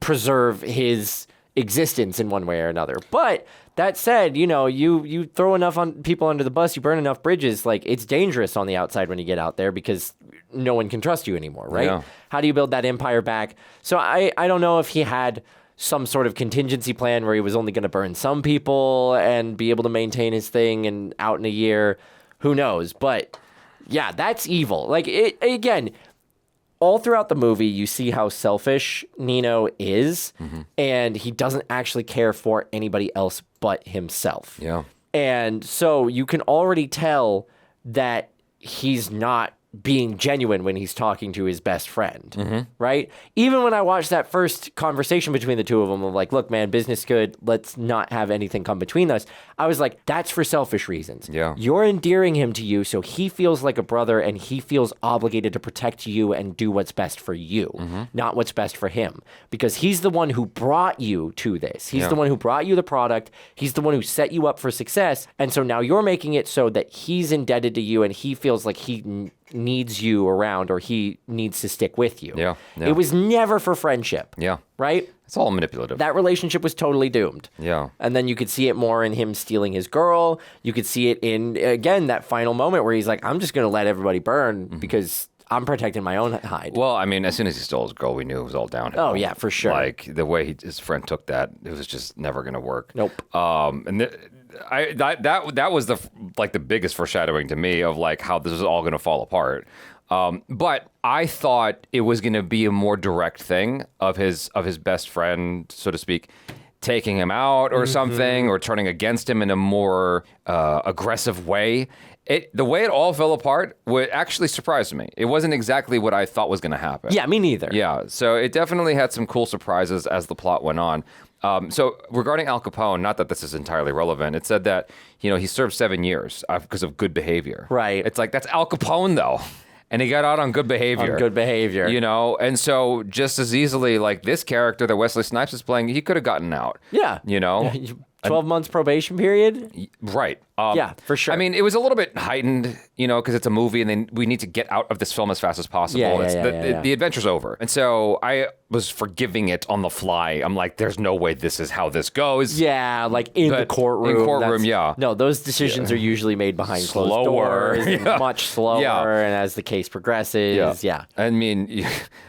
C: preserve his existence in one way or another. But that said, you throw enough people under the bus, you burn enough bridges, like it's dangerous on the outside when you get out there because no one can trust you anymore, right?
B: Yeah.
C: How do you build that empire back? So I don't know if he had some sort of contingency plan where he was only going to burn some people and be able to maintain his thing and out in a year. Who knows? But yeah, that's evil. Like, again, all throughout the movie, you see how selfish Nino is, and he doesn't actually care for anybody else but himself.
B: Yeah.
C: And so you can already tell that he's not being genuine when he's talking to his best friend, right? Even when I watched that first conversation between the two of them of like, look, man, business good, let's not have anything come between us. I was like, that's for selfish reasons.
B: Yeah.
C: You're endearing him to you so he feels like a brother and he feels obligated to protect you and do what's best for you, not what's best for him. Because he's the one who brought you to this. He's the one who brought you the product. He's the one who set you up for success. And so now you're making it so that he's indebted to you and he feels like he needs you around or he needs to stick with you.
B: Yeah.
C: It was never for friendship.
B: Yeah.
C: Right?
B: It's all manipulative.
C: That relationship was totally doomed.
B: Yeah.
C: And then you could see it more in him stealing his girl. You could see it in, again, that final moment where he's like, I'm just going to let everybody burn because I'm protecting my own hide.
B: Well, I mean, as soon as he stole his girl, we knew it was all downhill.
C: Oh, yeah, for sure.
B: Like, the way his friend took that, it was just never going to work.
C: Nope.
B: And that was the biggest foreshadowing to me of like how this is all going to fall apart. But I thought it was going to be a more direct thing of his best friend, so to speak, taking him out or something, or turning against him in a more aggressive way. The way it all fell apart actually surprised me. It wasn't exactly what I thought was going to happen.
C: Yeah, me neither.
B: Yeah, so it definitely had some cool surprises as the plot went on. So regarding Al Capone, not that this is entirely relevant, it said that he served 7 years because of good behavior.
C: Right.
B: It's like, that's Al Capone though. And he got out on good behavior.
C: On good behavior.
B: And so just as easily, like this character that Wesley Snipes is playing, he could have gotten out.
C: Yeah. 12 months probation period?
B: Right.
C: Yeah, for sure.
B: I mean, it was a little bit heightened, because it's a movie and then we need to get out of this film as fast as possible. The adventure's over. And so I was forgiving it on the fly. I'm like, there's no way this is how this goes.
C: Yeah, like in the courtroom.
B: In courtroom, yeah.
C: No, those decisions are usually made behind closed doors. And much slower, and as the case progresses, yeah.
B: I mean,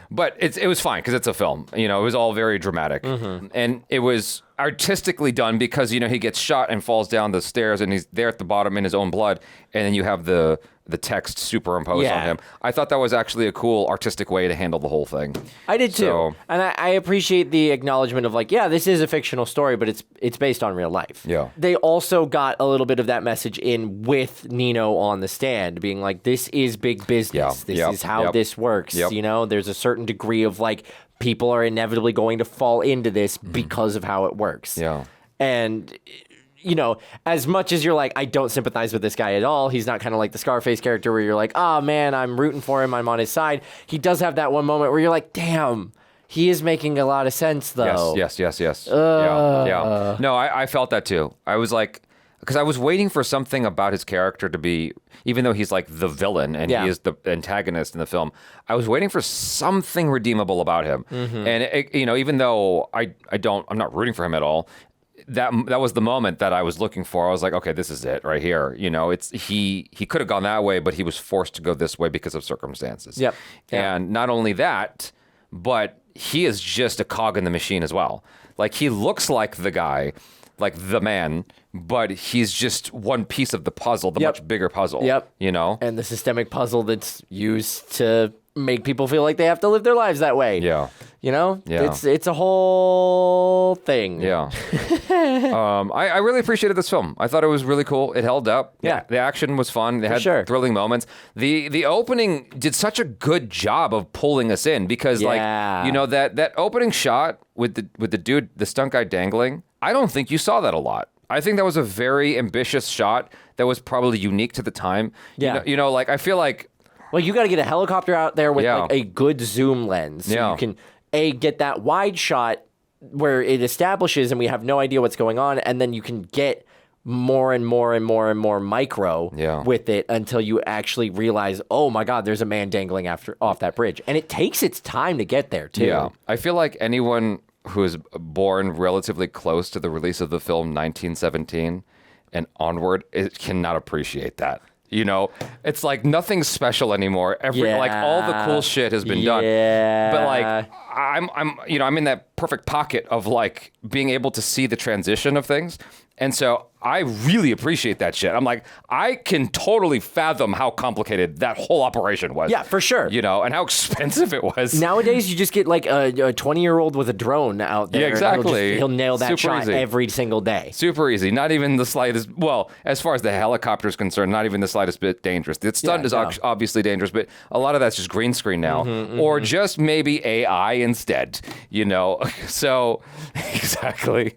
B: but it was fine because it's a film. It was all very dramatic. And it was artistically done because, he gets shot and falls down the stairs and he's there at the bottom in his own blood. And then you have the text superimposed on him. I thought that was actually a cool artistic way to handle the whole thing.
C: I did too. And I appreciate the acknowledgement of like, yeah, this is a fictional story, but it's based on real life.
B: Yeah.
C: They also got a little bit of that message in with Nino on the stand being like, this is big business. This is how this works. There's a certain degree of like, people are inevitably going to fall into this because of how it works.
B: Yeah.
C: And you know, as much as you're like, I don't sympathize with this guy at all, he's not kind of like the Scarface character where you're like, oh man, I'm rooting for him, I'm on his side. He does have that one moment where you're like, damn, he is making a lot of sense though.
B: Yes. Yeah. No, I felt that too. I was like, because I was waiting for something about his character to be, even though he's like the villain and he is the antagonist in the film, I was waiting for something redeemable about him.
C: Mm-hmm.
B: And it, you know, even though I'm not rooting for him at all, that was the moment that I was looking for. I was like, okay, this is it right here. You know, it's he could have gone that way, but he was forced to go this way because of circumstances.
C: Yep. Yeah.
B: And not only that, but he is just a cog in the machine as well. Like, he looks like the guy, like the man, but he's just one piece of the puzzle, the much bigger puzzle.
C: Yep.
B: You know?
C: And the systemic puzzle that's used to make people feel like they have to live their lives that way.
B: Yeah.
C: You know?
B: Yeah.
C: It's a whole thing.
B: Yeah. I really appreciated this film. I thought it was really cool. It held up.
C: Yeah.
B: The action was fun. They had thrilling moments. The opening did such a good job of pulling us in because like, you know, that opening shot with the dude, the stunt guy dangling, I don't think you saw that a lot. I think that was a very ambitious shot that was probably unique to the time.
C: Yeah.
B: You know, like, I feel like...
C: Well, you got to get a helicopter out there with like a good zoom lens. So you can, get that wide shot where it establishes and we have no idea what's going on. And then you can get more and more and more and more micro with it until you actually realize, oh my God, there's a man dangling off that bridge. And it takes its time to get there too.
B: Yeah. I feel like anyone who is born relatively close to the release of the film 1917 and onward, it cannot appreciate that. You know, it's like nothing special anymore. Like all the cool shit has been done. But like I'm in that perfect pocket of like being able to see the transition of things. And so I really appreciate that shit. I'm like, I can totally fathom how complicated that whole operation was.
C: Yeah, for sure.
B: You know, and how expensive it was.
C: Nowadays, you just get like a 20-year-old with a drone out there.
B: Yeah, exactly.
C: He'll nail that shot every single day.
B: Super easy. Not even the slightest, well, as far as the helicopter is concerned, not even the slightest bit dangerous. The stunt is obviously dangerous, but a lot of that's just green screen now. Or just maybe AI instead, you know? So, exactly.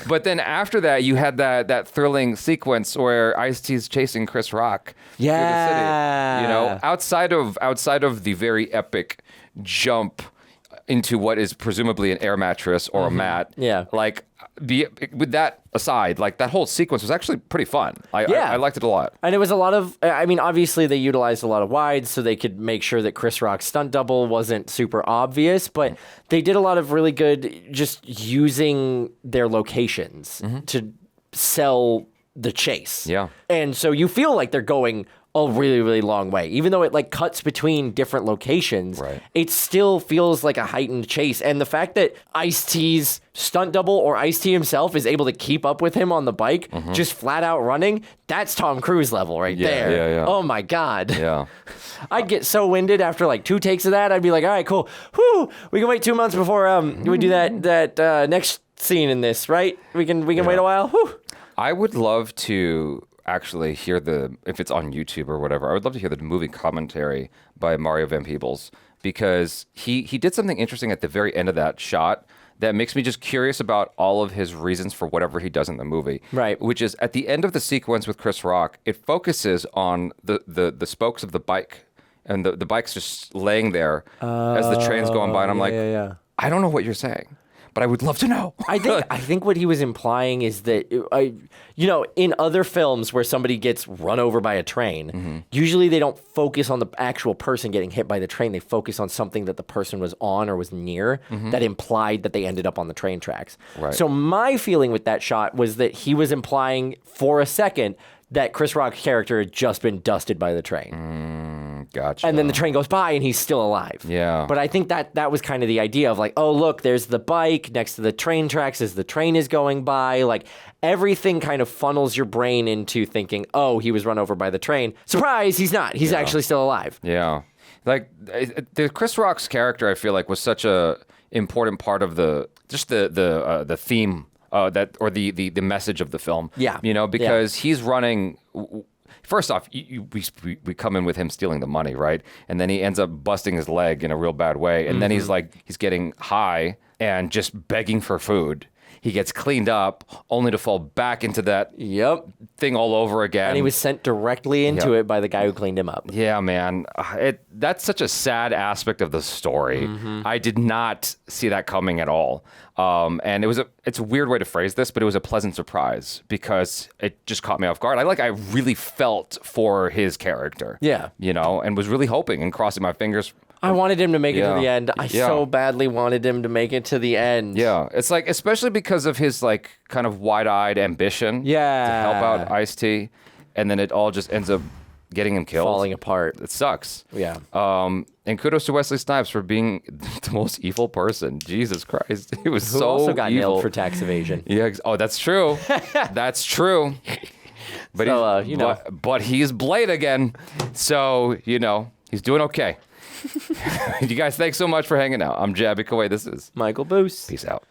B: But then after that, you had that thrilling sequence where Ice-T's chasing Chris Rock through the city. You know, outside of the very epic jump into what is presumably an air mattress or a mat.
C: Yeah.
B: Like, with that aside, like, that whole sequence was actually pretty fun. I liked it a lot.
C: And it was a lot of, I mean, obviously they utilized a lot of wides so they could make sure that Chris Rock's stunt double wasn't super obvious, but they did a lot of really good just using their locations to sell the chase.
B: Yeah.
C: And so you feel like they're going a really, really long way. Even though it like cuts between different locations, it still feels like a heightened chase. And the fact that Ice-T's stunt double or Ice-T himself is able to keep up with him on the bike, just flat out running, that's Tom Cruise level right there.
B: Yeah.
C: Oh my God.
B: Yeah.
C: I'd get so winded after like 2 takes of that. I'd be like, all right, cool. Whew, we can wait 2 months before we do that next scene in this, right? We can wait a while. Whew.
B: I would love to actually hear if it's on YouTube or whatever, I would love to hear the movie commentary by Mario Van Peebles, because he did something interesting at the very end of that shot that makes me just curious about all of his reasons for whatever he does in the movie.
C: Right.
B: Which is, at the end of the sequence with Chris Rock, it focuses on the spokes of the bike, and the bike's just laying there as the train's going by, and I'm like, I don't know what you're saying, but I would love to know.
C: I think what he was implying is that, in other films where somebody gets run over by a train, usually they don't focus on the actual person getting hit by the train. They focus on something that the person was on or was near that implied that they ended up on the train tracks.
B: Right.
C: So my feeling with that shot was that he was implying for a second that Chris Rock's character had just been dusted by the train.
B: Gotcha.
C: And then the train goes by and he's still alive.
B: Yeah.
C: But I think that was kind of the idea of like, oh, look, there's the bike next to the train tracks as the train is going by. Like, everything kind of funnels your brain into thinking, oh, he was run over by the train. Surprise, he's not. He's actually still alive.
B: Yeah. Like, the Chris Rock's character, I feel like, was such a important part of the theme the message of the film.
C: Yeah.
B: Because he's running. First off, we come in with him stealing the money, right? And then he ends up busting his leg in a real bad way. And then he's getting high and just begging for food. He gets cleaned up, only to fall back into that thing all over again.
C: And he was sent directly into it by the guy who cleaned him up.
B: Yeah, man. That's such a sad aspect of the story. I did not see that coming at all. And it's a weird way to phrase this, but it was a pleasant surprise because it just caught me off guard. I really felt for his character.
C: Yeah.
B: You know, and was really hoping and crossing my fingers.
C: I wanted him to make it to the end. I so badly wanted him to make it to the end.
B: Yeah. It's like, especially because of his like kind of wide-eyed ambition to help out Ice-T. And then it all just ends up getting him killed.
C: Falling apart.
B: It sucks.
C: Yeah.
B: And kudos to Wesley Snipes for being the most evil person. Jesus Christ. He was
C: Who
B: so
C: also got
B: evil.
C: nailed for tax evasion.
B: Yeah. Oh, that's true. That's true. But
C: So,
B: but he's Blade again. So, he's doing okay. You guys, thanks so much for hanging out. I'm Jaby Koay. This is
C: Michael Boos.
B: Peace out.